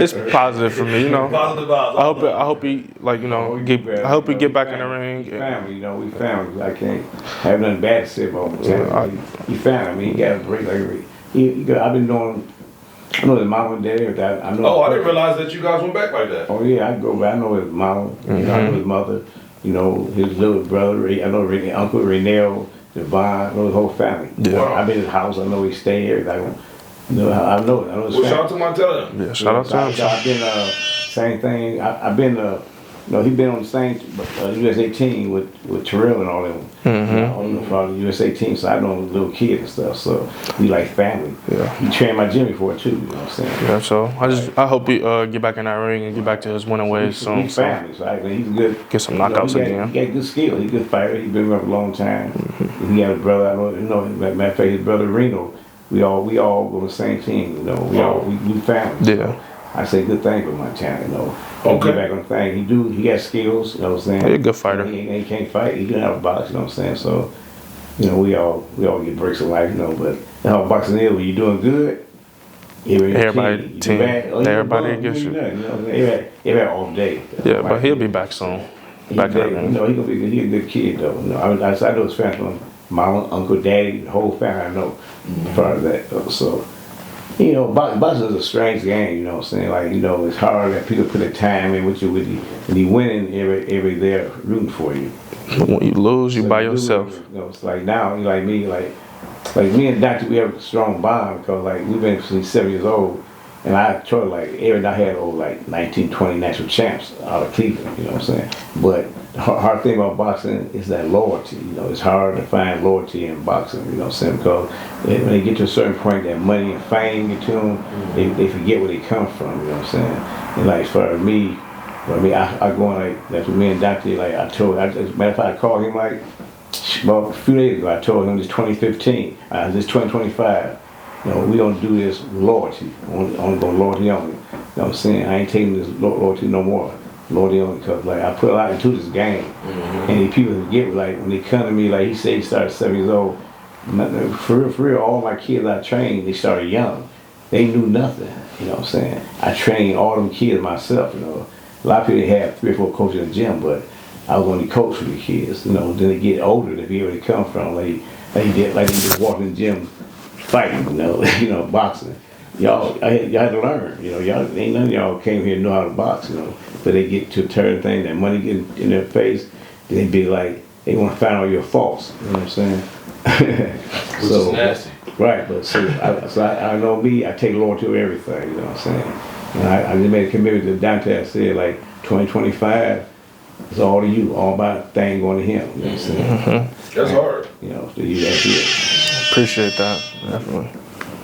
It's positive for me, you know. Positive vibes. I hope he like I hope he get back in the ring. Family, you know, we family. I can't have nothing bad to say about him. He family. I mean, he got a break like I've been knowing. I know his mom and dad. I didn't realize that you guys went back like that. Oh yeah, I go back. I know his mom. You know, I know his mother. You know, his little brother. I know Uncle Renell, Devon. I know his whole family. Yeah. I've been in his house. I know he stayed here. I know his family. Shout out to Montana. Yeah, shout out to him. I've been same thing. I've been he been on the same USA team with Terrell and all them. On the USA team, so I know little kids and stuff. So we like family. Yeah. He trained my gym before too. You know what I'm saying? Yeah. So I hope he get back in that ring and get back to his winning ways soon. He's family, so he's good. Get some knockouts again. He got good skill. He's a good fighter. He's been around for a long time. He got a brother. I know. Matter of fact, his brother Reno. We all go on the same team. You know, we family. Yeah. So I say good thing for Montana. You know. Okay. Get back on the thing. He got skills. You know what I'm saying? He's a good fighter. He can't fight. He can have a box. You know what I'm saying? So, you know, we all get breaks in life. You know, but how boxing is when you're doing good. Everybody gets you. You know, everybody all day. Yeah, but he'll be back soon. Back in the ring. You know, he a good kid though. You know, I know his family, mama, uncle, daddy, the whole family. I know part of that though. So. You know, boxing is a strange game, you know what I'm saying? Like, you know, it's hard that people put their time in with you when you winning every there rooting for you. When you lose, you by yourself. You know, it's like now, like me and Dante, we have a strong bond because like we've been since 7 years old, and I told like I had like 19, 20 national champs out of Cleveland, you know what I'm saying? But the hard thing about boxing is that loyalty. You know, it's hard to find loyalty in boxing, you know what I'm saying? Because when they get to a certain point, that money and fame get to them, they forget where they come from, you know what I'm saying? And like for me, I go on like, that's what me and Dante, like as a matter of fact, I called him like, about a few days ago, I told him this 2015, this 2025, you know, we don't do this with loyalty. Only go loyalty only. You know what I'm saying? I ain't taking this loyalty no more. Loyalty only because like I put a lot into this game. And these people forget like when they come to me, like he said he started 7 years old. For real, all my kids I trained, they started young. They knew nothing. You know what I'm saying? I trained all them kids myself, you know. A lot of people have 3 or 4 coaches in the gym, but I was only coach for the kids. You know, then they get older, they be where they come from. Like they just walk in the gym fighting, you know, boxing. Y'all had to learn, you know, ain't none of y'all came here and know how to box, you know. But they get to a turn thing, that money get in their face, they be like, they want to find out your faults, you know what I'm saying? Which is nasty. Right, but I know me, I take loyalty to everything, you know what I'm saying? And I just made a commitment to Dante, I said like 2025, it's all to you, all about thing going to him, you know what I'm saying? That's hard. You know, to you, that's it. Appreciate that, definitely.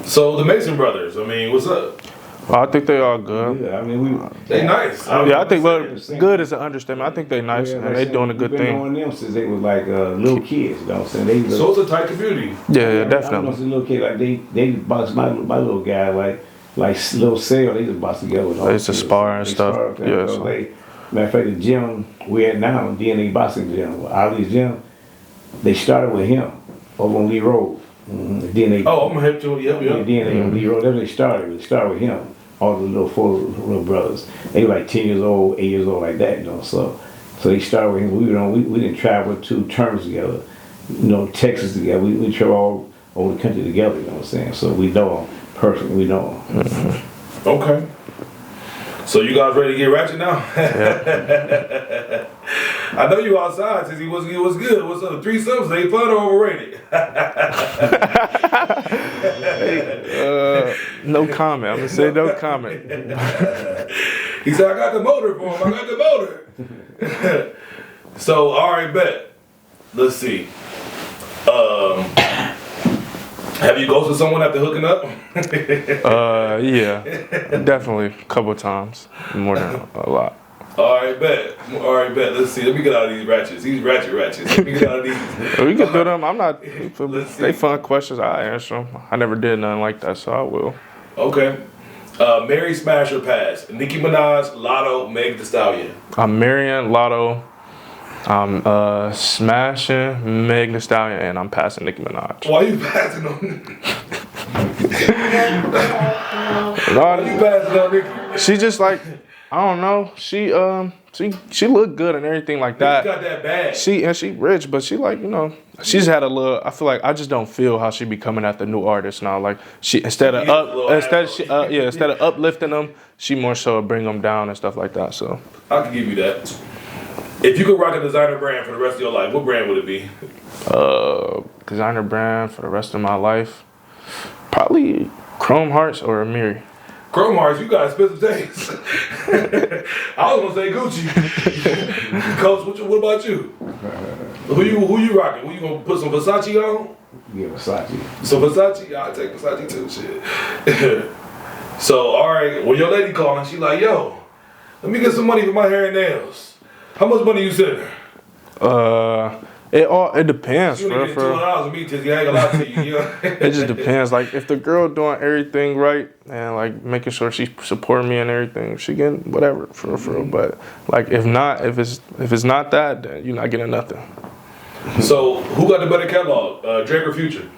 So the Mason brothers, I mean, what's up? Well, I think they are good. Yeah, I mean, They nice. Yeah, I think good is an understatement. I think they nice and they doing a good We've been knowing them since they was like little kids, you know what I'm saying? So it's a tight community. Yeah, I definitely. was a little kid, like they boxed my little guy, like little Sale, they just boxed together. With all They used to kids. spar and They stuff. sparred, Yeah, so so. they, Matter of fact, the gym we at now, DNA boxing gym, Ali's gym, they started with him over on Lee Road. DNA. Oh, I'm hip to it. Yep. DNA on Lee Road. That's where they started. They started with him. All the four little brothers. They were like 10 years old, 8 years old, like that, you know. So they started with him. We didn't travel 2 terms together, you know, Texas together. We travel all over the country together, you know what I'm saying? So we know him personally. We know him. Okay. So you guys ready to get ratchet now? Yeah. I know you outside since he was good. What's up? 3 subs, they fun or overrated? No comment. I'm gonna say no comment. He said, I got the motor for him. I got the motor. So, all right, bet. Let's see. Have you ghosted someone after hooking up? Yeah, definitely a couple times, more than a lot. All right, bet. Let's see. Let me get out of these ratchets. These ratchets. Let me get out of these. We can do them. I'm not. Let's They see. fun questions. I answer them. I never did nothing like that, so I will. Okay. Mary Smash or Pass. Nicki Minaj, Lotto, Meg Thee Stallion. I'm marrying Lotto. I'm smashing Meg Thee Stallion, and I'm passing Nicki Minaj. Why you passing on Nicki? Why you Lotto, passing on Nicki? she just like, I don't know. She looked good and everything like Nicki that. got that bag. She rich, but she like, you know, she's had a little. I feel like I just don't feel how she be coming at the new artists now. Like she instead of uplifting them, she more so bring them down and stuff like that. So I can give you that. If you could rock a designer brand for the rest of your life, what brand would it be? designer brand for the rest of my life, probably Chrome Hearts or Amiri. Chrome Hearts, you got expensive taste. I was gonna say Gucci. Coach, what about you? Who you rocking? Who you gonna put some Versace on? Yeah, Versace. Some Versace? Yeah, I'll take Versace too, shit. So, alright, when your lady calling, she like, yo, let me get some money for my hair and nails. How much money you send her? It depends. You only get $200 with me, Tizzy. I ain't gonna lie to you. You know? It just depends. Like if the girl doing everything right and like making sure she's supporting me and everything, she getting whatever for real. But like if it's not that, then you're not getting nothing. So who got the better catalog, Drake or Future?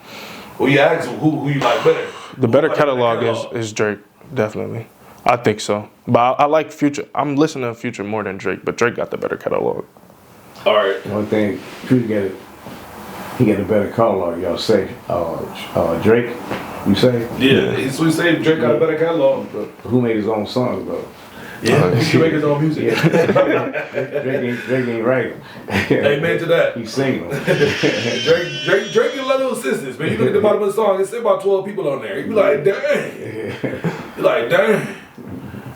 Well, you ask who you like better. The better catalog is Drake, definitely. I think so. But I like Future. I'm listening to Future more than Drake, but Drake got the better catalog. All right. One thing, Future he got a better catalog, y'all say. Drake, you say? Yeah, so we say Drake got a better catalog. But who made his own songs though? Yeah, he can make his own music. Yeah. Drake ain't writing. Amen to that. He's singing them. Drake get a lot of assistants, man. You look at the bottom of the song, it's about 12 people on there. You be like, dang. You're like, dang.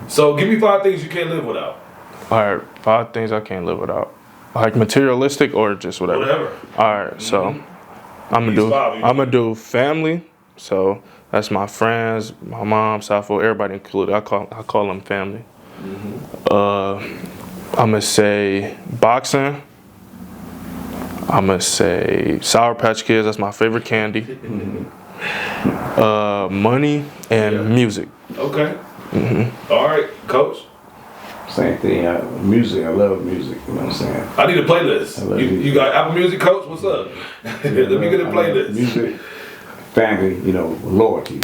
So give me 5 things you can't live without. All right, 5 things I can't live without. Like materialistic or just whatever. Whatever. All right, so I'm gonna do family. So that's my friends, my mom, Safo, everybody included. I call them family. I'm gonna say boxing. I'm gonna say Sour Patch Kids. That's my favorite candy. Money and music. Okay. All right, Coach. Same thing. Music. I love music. You know what I'm saying? I need a playlist. You got Apple Music, Coach? What's up? Let me get a playlist. Music, family, you know, loyalty.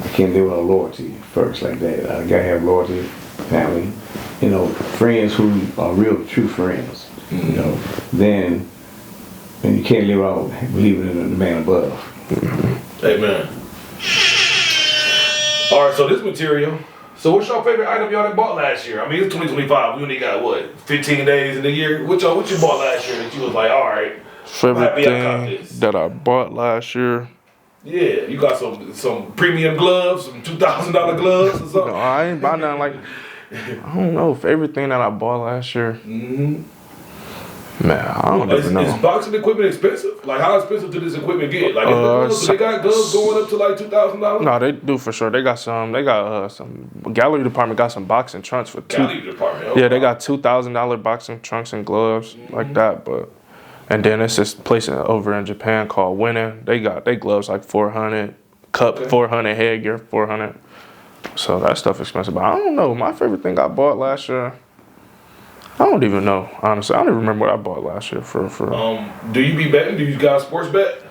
I can't live without loyalty first like that. I gotta have loyalty, family, you know, friends who are real, true friends. You know, then you can't live without believing in the man above. Amen. All right, so this material. So what's your favorite item y'all that bought last year? I mean, it's 2025. We only got, 15 days in the year? What you bought last year that you was like, all right, Favorite thing that I bought last year? Yeah, you got some premium gloves, some $2,000 gloves or something? No, I ain't buy nothing like, I don't know, favorite thing that I bought last year? Man, I don't even know. Is boxing equipment expensive? Like, how expensive did this equipment get? Like, they got gloves going up to like $2,000? No, they do for sure. They got some gallery department got some boxing trunks for Gallery department. Oh, yeah, they got $2,000 boxing trunks and gloves like that. And then it's this place over in Japan called Winning. They got they gloves like 400, cup 400, headgear 400. So that stuff expensive. But I don't know. My favorite thing I bought last year, I don't even know, honestly. I don't even remember what I bought last year for. Do you be betting? Do you guys sports bet?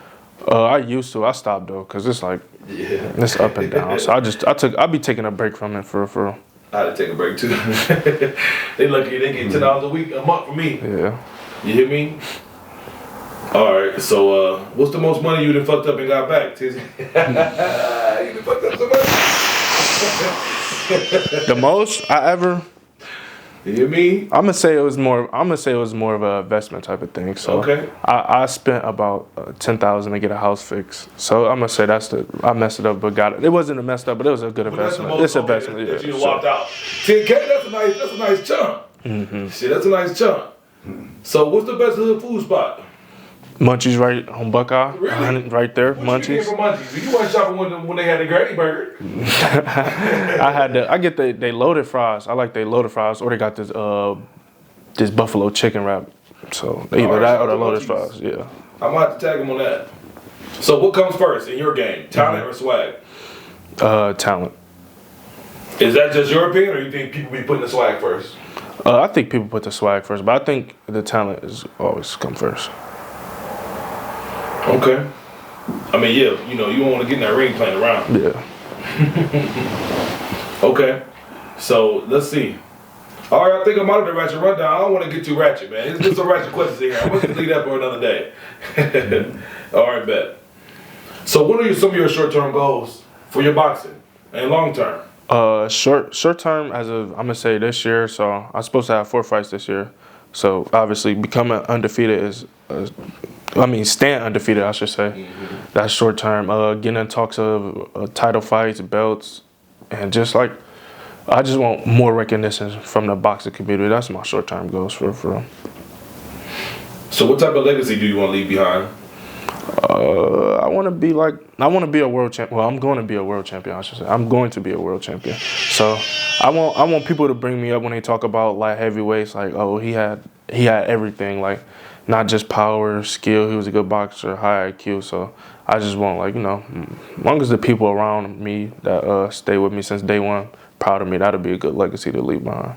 I used to. I stopped though, cause it's like it's up and down. So I'll be taking a break from it for. I had to take a break too. They lucky they get $10 a month from me. Yeah. You hear me? All right. So what's the most money you done fucked up and got back, Tizzy? You done fucked up so much. The most I ever. You hear me? I'm gonna say it was more of an investment type of thing. So Okay. I spent about $10,000 to get a house fixed. So I'm gonna say I messed it up, but got it. It wasn't a messed up, but it was a good But that's the investment. most It's investment. that Yeah. you Sure. walked out. 10K. That's a nice chunk. Mm-hmm. Shit, that's a nice chunk. So what's the best hood food spot? Munchies right on Buckeye, Really? right there. What you get Munchies. from Munchies? You went shopping when they had the Granny Burger. I get they loaded fries. I like they loaded fries, or they got this buffalo chicken wrap. So either Alright, that shout or the out to loaded Munchies. fries. Yeah. I might have to tag him on that. So what comes first in your game? Talent or swag? Talent. Is that just your opinion, or you think people be putting the swag first? I think people put the swag first, but I think the talent is always come first. Okay. I mean, yeah, you don't want to get in that ring playing around. Yeah. Okay. So let's see. All right, I think I'm out of the ratchet rundown. I don't want to get too ratchet, man. It's just some ratchet questions here. I'm going to leave that for another day. All right, bet. So what are some of your short-term goals for your boxing and long-term? Short term I'm gonna say this year. So I'm supposed to have 4 fights this year. So obviously becoming undefeated is, staying undefeated, I should say. Mm-hmm. That's short term. Getting in talks of title fights, belts, and just like I just want more recognition from the boxing community. That's my short term goals for real. So what type of legacy do you want to leave behind? I want to be a world champion. Well, I'm going to be a world champion, I should say. I'm going to be a world champion. So I want people to bring me up when they talk about light heavyweights, like, oh, he had everything, like not just power, skill. He was a good boxer, high IQ. So I just want, like, as long as the people around me that stay with me since day one, proud of me, that'll be a good legacy to leave behind.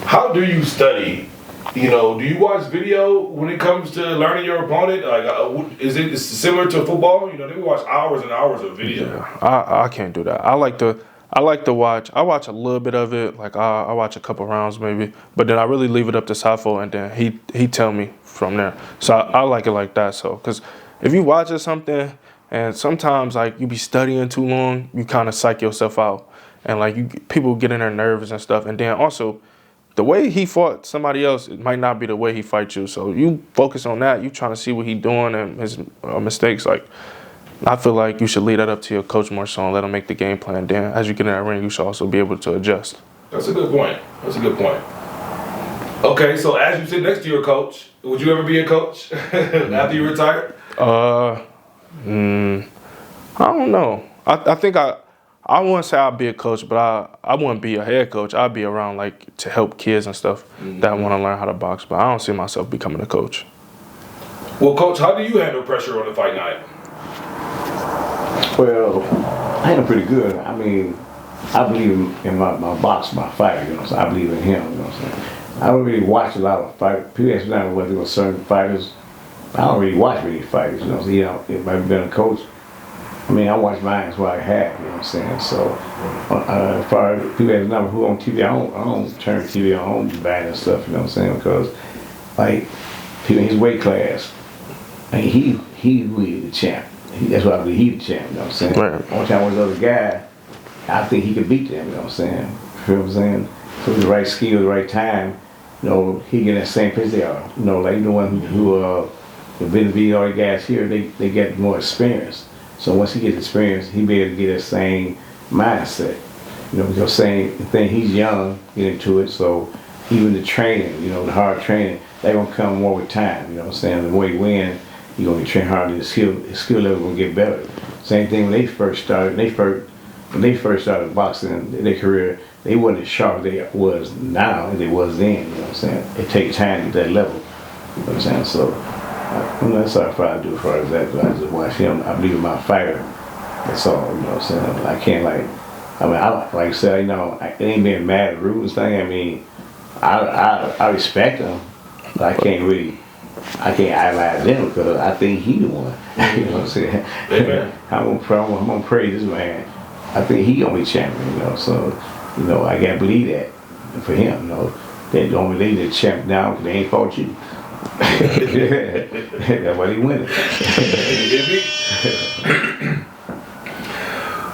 How do you study? Do you watch video when it comes to learning your opponent? Like, is it similar to football? They watch hours and hours of video. Yeah, I can't do that. I like to watch. I watch a little bit of it. Like I watch a couple rounds maybe, but then I really leave it up to Safo, and then he tell me from there. So I like it like that. So because if you watch something and sometimes like you be studying too long, you kind of psych yourself out, and like people get in their nerves and stuff, and then also. The way he fought somebody else, it might not be the way he fights you. So you focus on that. You trying to see what he doing and his mistakes. Like, I feel like you should leave that up to your coach more so and let him make the game plan. Then, as you get in that ring, you should also be able to adjust. That's a good point. Okay, so as you sit next to your coach, would you ever be a coach after you retire? I don't know. I think I wouldn't say I'd be a coach, but I wouldn't be a head coach. I'd be around like to help kids and stuff that want to learn how to box. But I don't see myself becoming a coach. Well, Coach, how do you handle pressure on the fight night? Well, I handle pretty good. I mean, I believe in my boxer, my fighter, so I believe in him, you know what I'm saying? I don't really watch a lot of fighters. People ask me whether there were certain fighters. I don't really watch many fighters, so, if I've been a coach, I mean, I watch mine as what I have, you know what I'm saying? So, as far as people ask me who on TV, I don't turn TV on, I don't be buying and stuff, you know what I'm saying? Because, like, people in his weight class, I mean, he really the champ. That's why I believe he's the champ, you know what I'm saying? Right. One time with the other guy, I think he could beat them, you know what I'm saying? You feel what I'm saying? So with the right skill, the right time, he get in that same place they are. Like the one who been the all the guys here, they get more experience. So once he gets experience, he be able to get that same mindset. Because same thing, he's young, get into it, so even the training, the hard training, they're gonna come more with time, you know what I'm saying? The more he win, you're gonna be trained harder, his skill level gonna get better. Same thing when they first started, boxing in their career, they wasn't as sharp as they was now as they was then, you know what I'm saying? It takes time to get that level, you know what I'm saying? So that's all I do as far as that, but I just watch him, I believe in my fighter, that's all, you know what I'm saying? I can't like I said, it ain't being mad at rules thing, I mean, I respect him, but I can't idolize them because I think he the one. You know what I'm saying? Amen. I'm gonna praise this man. I think he gonna be champion. You know, so I gotta believe that for him. You know, they don't believe the champ now because they ain't fought you. That's why he winning.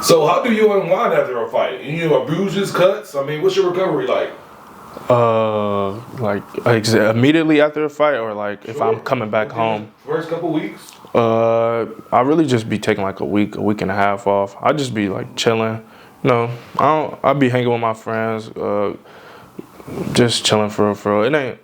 So how do you unwind after a fight? You know, bruises, cuts. I mean, what's your recovery like? Like immediately after a fight, or like if I'm coming back home. First couple weeks. I really just be taking like a week and a half off. I just be like chilling. I'll be hanging with my friends, just chilling for real. It ain't.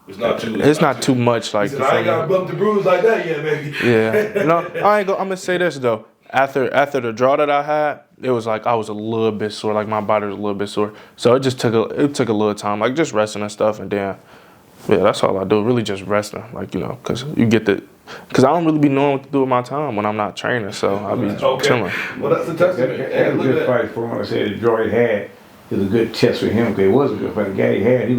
It's not too much. Like I ain't got bumped the bruise like that yet, baby. Yeah. No, I ain't go. I'm gonna say this though. After the draw that I had, it was like I was a little bit sore. Like my body was a little bit sore. So it just took a little time, like just resting and stuff, and then that's all I do. Really just resting, like because because I don't really be knowing what to do with my time when I'm not training. So I be chilling. Well, that's a testament. That was a good fight for him. Like I said, the draw he had was a good test for him. Because it was a good fight. The guy he had, he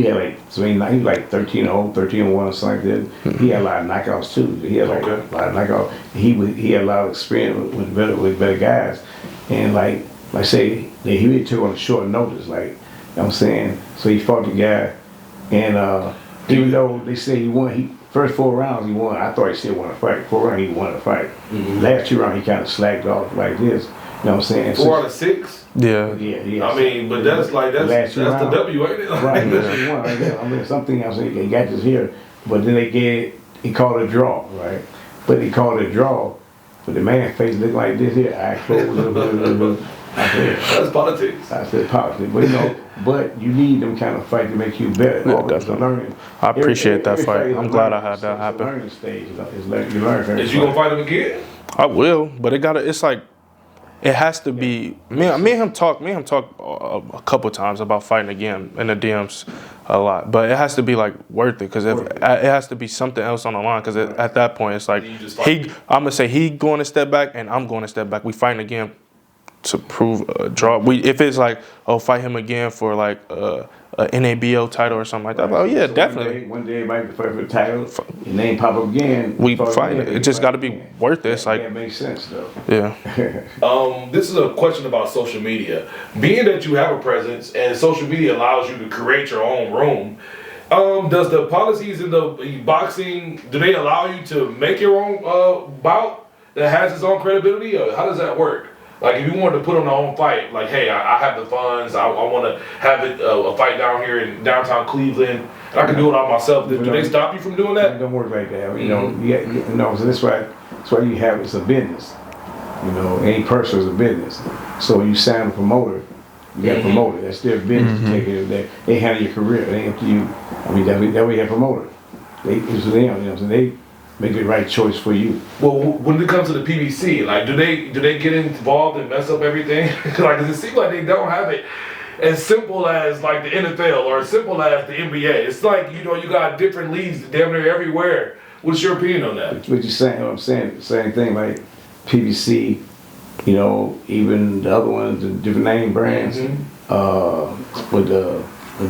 had he was like 13-0, 13-1 or something like that. He had a lot of knockouts too. He had a lot of knockouts. He had a lot of experience with better guys. And like I say, he really took on short notice. Like I'm saying, so he fought the guy, and even though they say he won, first 4 rounds he won. I thought he still won a fight. 4 rounds he won a fight. Last 2 rounds he kind of slacked off like this. You know what I'm saying? 4 out of 6. Yeah. I mean, but that's the W, ain't it? Right. He won. I mean, something else. He got this here, but then he called a draw, right? But he called a draw, but the man's face looked like this here. I closed. That's politics. I said politics, but you need them kind of fight to make you better. Yeah, definitely. Learning. I appreciate that fight. I'm glad I had that happen. Learning stage. You learn. Is you gonna fight him again? I will, but it's like. It has to be me and him talk a couple times about fighting again in the DMs a lot, but it has to be like worth it because it has to be something else on the line because at that point it's like I'm gonna say he going to step back and I'm going to step back. We fighting again to prove a draw. If it's like fight him again for like a NABO title or something like that. Oh yeah, definitely. One day everybody fight for the title. Your name pop up again. We fight it. It just got to be worth it. It's like that makes sense though. Yeah. This is a question about social media. Being that you have a presence and social media allows you to create your own room, does the policies in the boxing, do they allow you to make your own bout that has its own credibility, or how does that work? Like if you wanted to put on our own fight, like hey, I have the funds, I want to have it a fight down here in downtown Cleveland, and I can do it all myself. Do they stop you from doing that? It don't work like that. So that's why you have it's a business. Any person is a business. So you sign a promoter, you got a promoter. That's their business to take care of that. They handle your career. They up to you. I mean that way you have a promoter. It's them. So they make the right choice for you. Well, when it comes to the PBC, like, do they get involved and mess up everything? Like, does it seem like they don't have it as simple as like the NFL or as simple as the NBA? It's like you got different leagues damn near everywhere. What's your opinion on that? What you're saying? What I'm saying, same thing. Like PBC, even the other ones, the different name brands, with the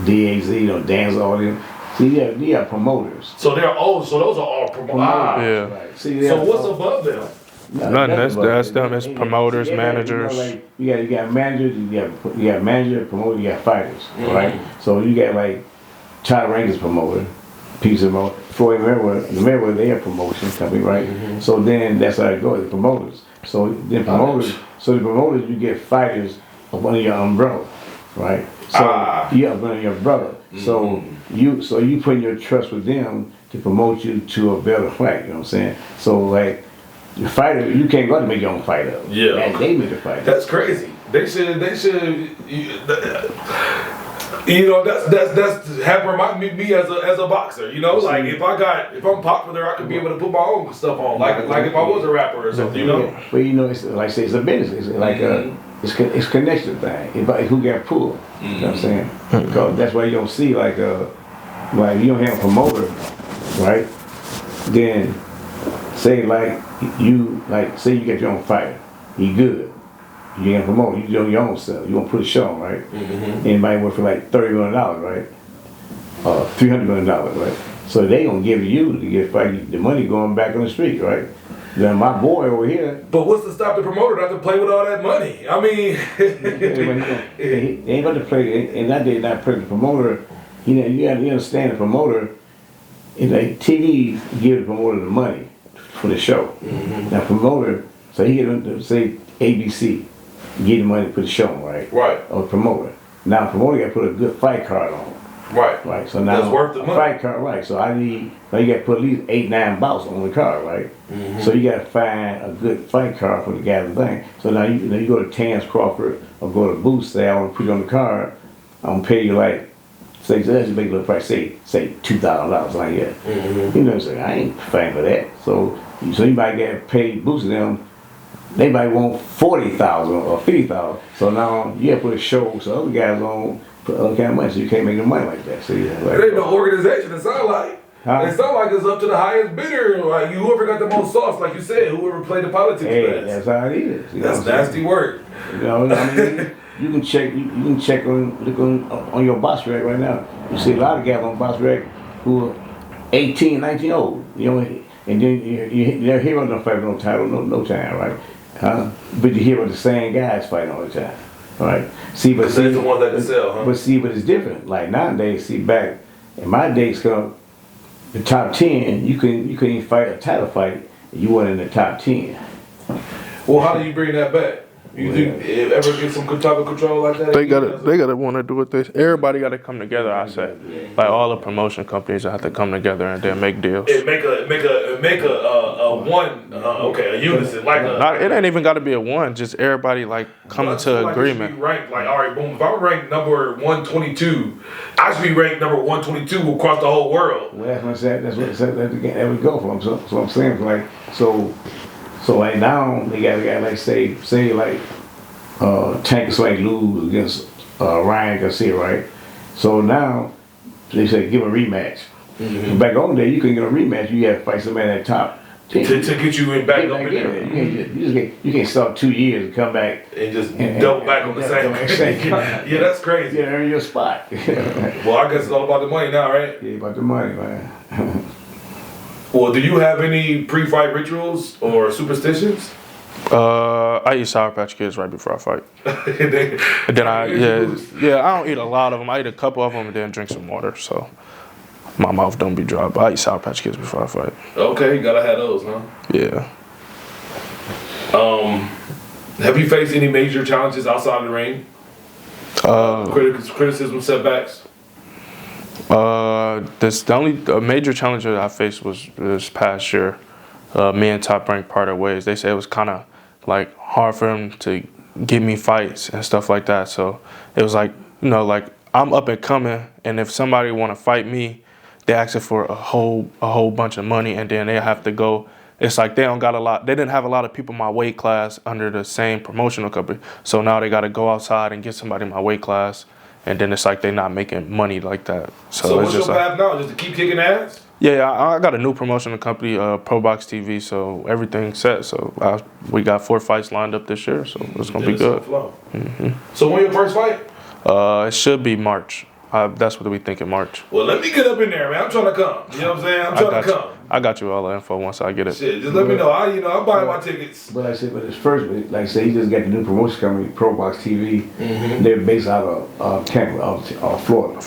DAZ, Dance all them. See, you have promoters. So those are all promoters. Yeah. Right. See, so what's above them? Nothing. That's them. It's promoters, managers. You got managers. You got manager, promoter. You got fighters. Right. So you got like China Ranger's promoter, Pizza promoter. Floyd Mayweather, they have promotion company, right? So then that's how it goes. The promoters. So then the promoters, you get fighters under your umbrella, right? So you have under your brother. So you putting your trust with them to promote you to a better fight. You know what I'm saying? So like the fighter, you can't go to make your own fight up. Yeah, they make the fight. That's crazy. They should. That's remind me as a boxer. Like if I'm popular, I could be able to put my own stuff on. Like if I was a rapper or something. But it's like I say, it's a business. It's like it's connection thing. Who got pulled? You know what I'm saying? Because that's why you don't see like you don't have a promoter, right? Then say you get your own fighter. He good. You ain't gonna promote. You do your own stuff. You gonna put a show on, right? Anybody work for like $30 million, right? $300 million, right? So they gonna give you to get fight the money going back on the street, right? Then my boy over here. But what's to stop the promoter not to play with all that money? I mean, he ain't gonna play, and that day not play the promoter. You know, you understand the promoter. It's like TV give the promoter the money for the show. Now promoter, so he get them say ABC, get the money to put the show on, right? Right. Or promoter. Now promoter got to put a good fight card on. Right. Right. So now that's worth the money. Fight card, right? So you got to put at least 8-9 bouts on the card, right? So you got to find a good fight card for the guy thing. So now you go to Terrence Crawford or go to Booth, say I want to put you on the card. I'm gonna pay you like. Say, let's make a little price, say $2,000 like that. You know, say I ain't paying for that. So you might get paid boosting them. They might want $40,000 or $50,000. So now you have to put a show so other guys don't put other kind of money. So you can't make no money like that. See, like, it ain't no organization. It sound like. Huh? It sound like it's up to the highest bidder. Like whoever got the most sauce, like you said, whoever played the politics best. That's how it is. That's nasty work. You know, I mean. You can check. You can check on your box rack right now. You see a lot of guys on box rack who are 18, 19 old. You know, and then you hear about them fighting no title, no time, right? But you hear about the same guys fighting all the time, right? See, but that's the ones that can sell, huh? But it's different. Like nowadays, see, back in my days, the top 10, you couldn't even fight a title fight. You weren't in the top 10. Well, how do you bring that back? You ever get some type of control like that? They gotta want to do it. Everybody gotta come together. I say, like all the promotion companies have to come together and then make deals. Make a one. A unison. It ain't even got to be a one. Just everybody like coming to agreement. Ranked like all right, boom. If I'm ranked number 122, I should be ranked number 122 across the whole world. Well, that's what I said. That's what that we go from. So I'm saying like so. So like now they got like say like Tank Swag lose against Ryan Garcia, right? So now they say give a rematch. So back on there you couldn't get a rematch. You had to fight somebody at the top 10. To get you in back up in there. You can't start 2 years and come back and just double back on the same. Yeah, that's crazy. Yeah, earn your spot. Well, I guess it's all about the money now, right? Yeah, about the money, man. Well, do you have any pre-fight rituals or superstitions? I eat Sour Patch Kids right before I fight. And then I don't eat a lot of them. I eat a couple of them and then drink some water, so my mouth don't be dry. But I eat Sour Patch Kids before I fight. Okay, you gotta have those, huh? Yeah. Have you faced any major challenges outside of the ring? Criticism, setbacks? The only major challenge that I faced was this past year. Me and Top Rank parted ways. They said it was kind of like hard for him to give me fights and stuff like that. So it was like, you know, like I'm up and coming, and if somebody want to fight me, they asking for a whole bunch of money, and then they have to go. It's like they didn't have a lot of people in my weight class under the same promotional company. So now they got to go outside and get somebody in my weight class. And then it's like they're not making money like that. So it's what's just your path now? Just to keep kicking ass? Yeah, I got a new promotional company, Pro Box TV, so everything's set. So we got 4 fights lined up this year, so it's gonna be good. So when your first fight? It should be March. That's what we think in March. Well, let me get up in there, man. I'm trying to come. You know what I'm saying? I'm trying to come. I got you all the info once I get it. Shit, just let me know. I'm buying my tickets. But like I said, his first, like I said, he just got the new promotion company, Pro Box TV. They're based out of Florida.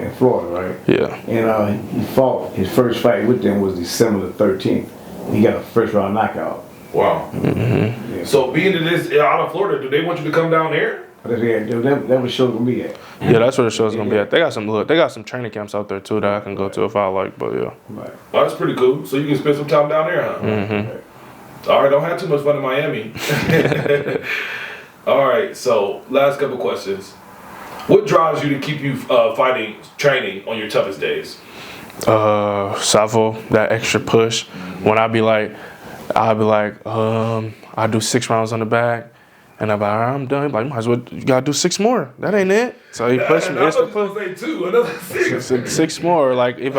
In Florida, right? Yeah. And he fought, his first fight with them was December the 13th. He got a first round knockout. Wow. Yeah. So being that this out of Florida, do they want you to come down here? That was the show gonna be at. Yeah, that's where the show's gonna be at. They got some training camps out there too that I can go to if I like. But yeah. Right. Oh, that's pretty cool. So you can spend some time down there, huh? All right, don't have too much fun in Miami. All right, so last couple questions. What drives you to keep you training on your toughest days? Safo, that extra push. When I'll be like, I do 6 rounds on the back. And I'm like, all right, I'm done. Like, might as well, you gotta do 6 more. That ain't it. So he pushed me. I thought you were gonna say 2, another 6. 6 more. Like even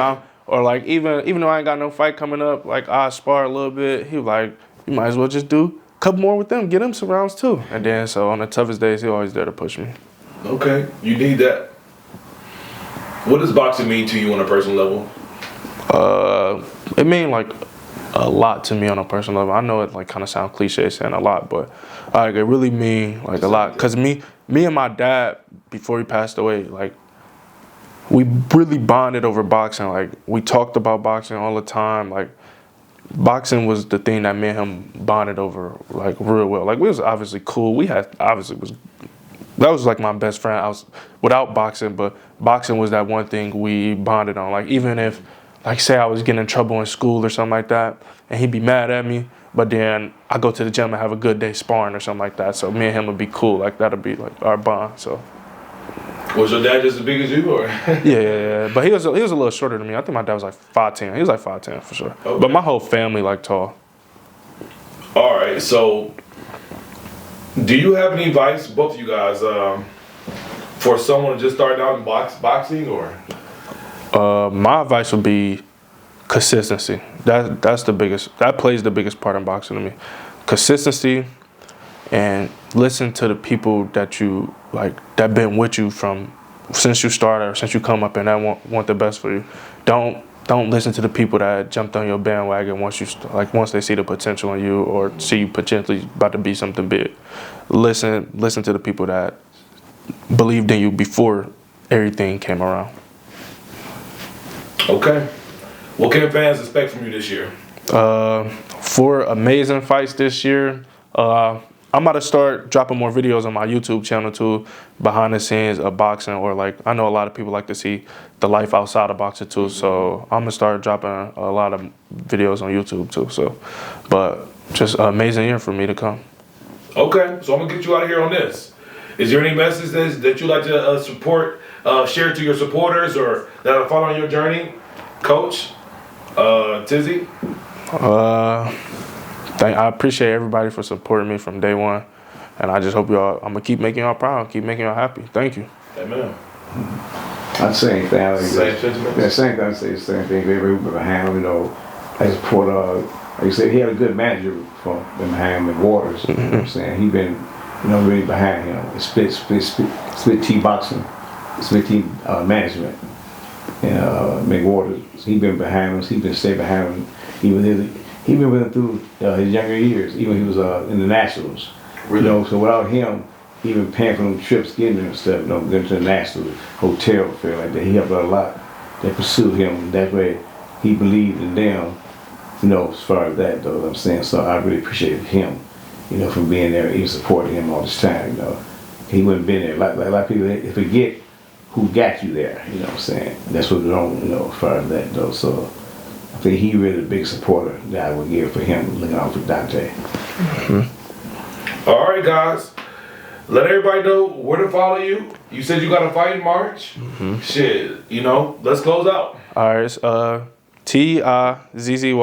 though I ain't got no fight coming up, like I spar a little bit. He was like, you might as well just do couple more with them, get them some rounds too. And then so on the toughest days, he always there to push me. Okay, you need that. What does boxing mean to you on a personal level? It mean like a lot to me on a personal level. I know it like kind of sound cliche saying a lot, but like it really mean like a lot. Cause me and my dad before he passed away, like we really bonded over boxing. Like we talked about boxing all the time. Like boxing was the thing that me and him bonded over like real well. Like we was obviously cool. That was like my best friend. I was without boxing, but boxing was that one thing we bonded on. Like even if, like say I was getting in trouble in school or something like that, and he'd be mad at me, but then I go to the gym and have a good day sparring or something like that. So me and him would be cool. Like that'd be like our bond. So. Was your dad just as big as you, or? Yeah. But he was a little shorter than me. I think my dad was like 5'10". He was like 5'10" for sure. Okay. But my whole family like tall. All right, so do you have any advice, both of you guys, for someone just starting out in boxing, or? My advice would be consistency. That's the biggest. That plays the biggest part in boxing to me. Consistency, and listen to the people that you like that been with you from since you started or since you come up and that want the best for you. Don't listen to the people that jumped on your bandwagon once they see the potential in you or see you potentially about to be something big. Listen to the people that believed in you before everything came around. Okay. What can fans expect from you this year? 4 amazing fights this year. I'm about to start dropping more videos on my YouTube channel too, behind the scenes of boxing, or like I know a lot of people like to see the life outside of boxing too. So I'm gonna start dropping a lot of videos on YouTube too. So, but just an amazing year for me to come. Okay, so I'm gonna get you out of here on this. Is there any messages that you'd like to share to your supporters or that are following your journey, Coach Tizzy? I appreciate everybody for supporting me from day one, and I just hope I'm gonna keep making y'all proud, keep making y'all happy. Thank you. Amen. I'm saying thing. Like Same sentiment. Yeah, same thing. I say the same thing. Everybody behind him, I support. Like you said, he had a good manager from behind him in Waters. You know what I'm saying? He been, really behind him. Split T boxing, split T management, and McWaters. He been behind us. He been stay behind him. He been with him through his younger years. Even he was in the Nationals. Really? So without him, he been paying for them trips, getting them stuff. Going to the Nationals, hotel fare like that. He helped out a lot. They pursued him. That way, he believed in them. As far as that, though, I'm saying. So I really appreciate him, for being there, even supporting him all this time. He wouldn't been there. Like a lot of people, they forget who got you there. You know what I'm saying? That's what we don't, as far as that, though. So I think he really the big supporter that I would give for him, looking out for Dante. Mm-hmm. All right, guys. Let everybody know where to follow you. You said you got a fight in March. Mm-hmm. Shit, let's close out. All right, it's TIZZY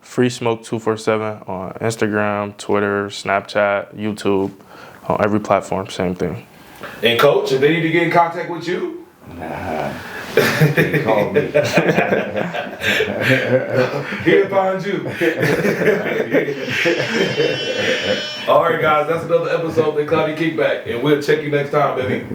Free Smoke 247 on Instagram, Twitter, Snapchat, YouTube, on every platform, same thing. And Coach, if they need to get in contact with you? Nah. He called me. Here to find you. All right, guys, that's another episode of the Cloudy Kickback, and we'll check you next time, baby.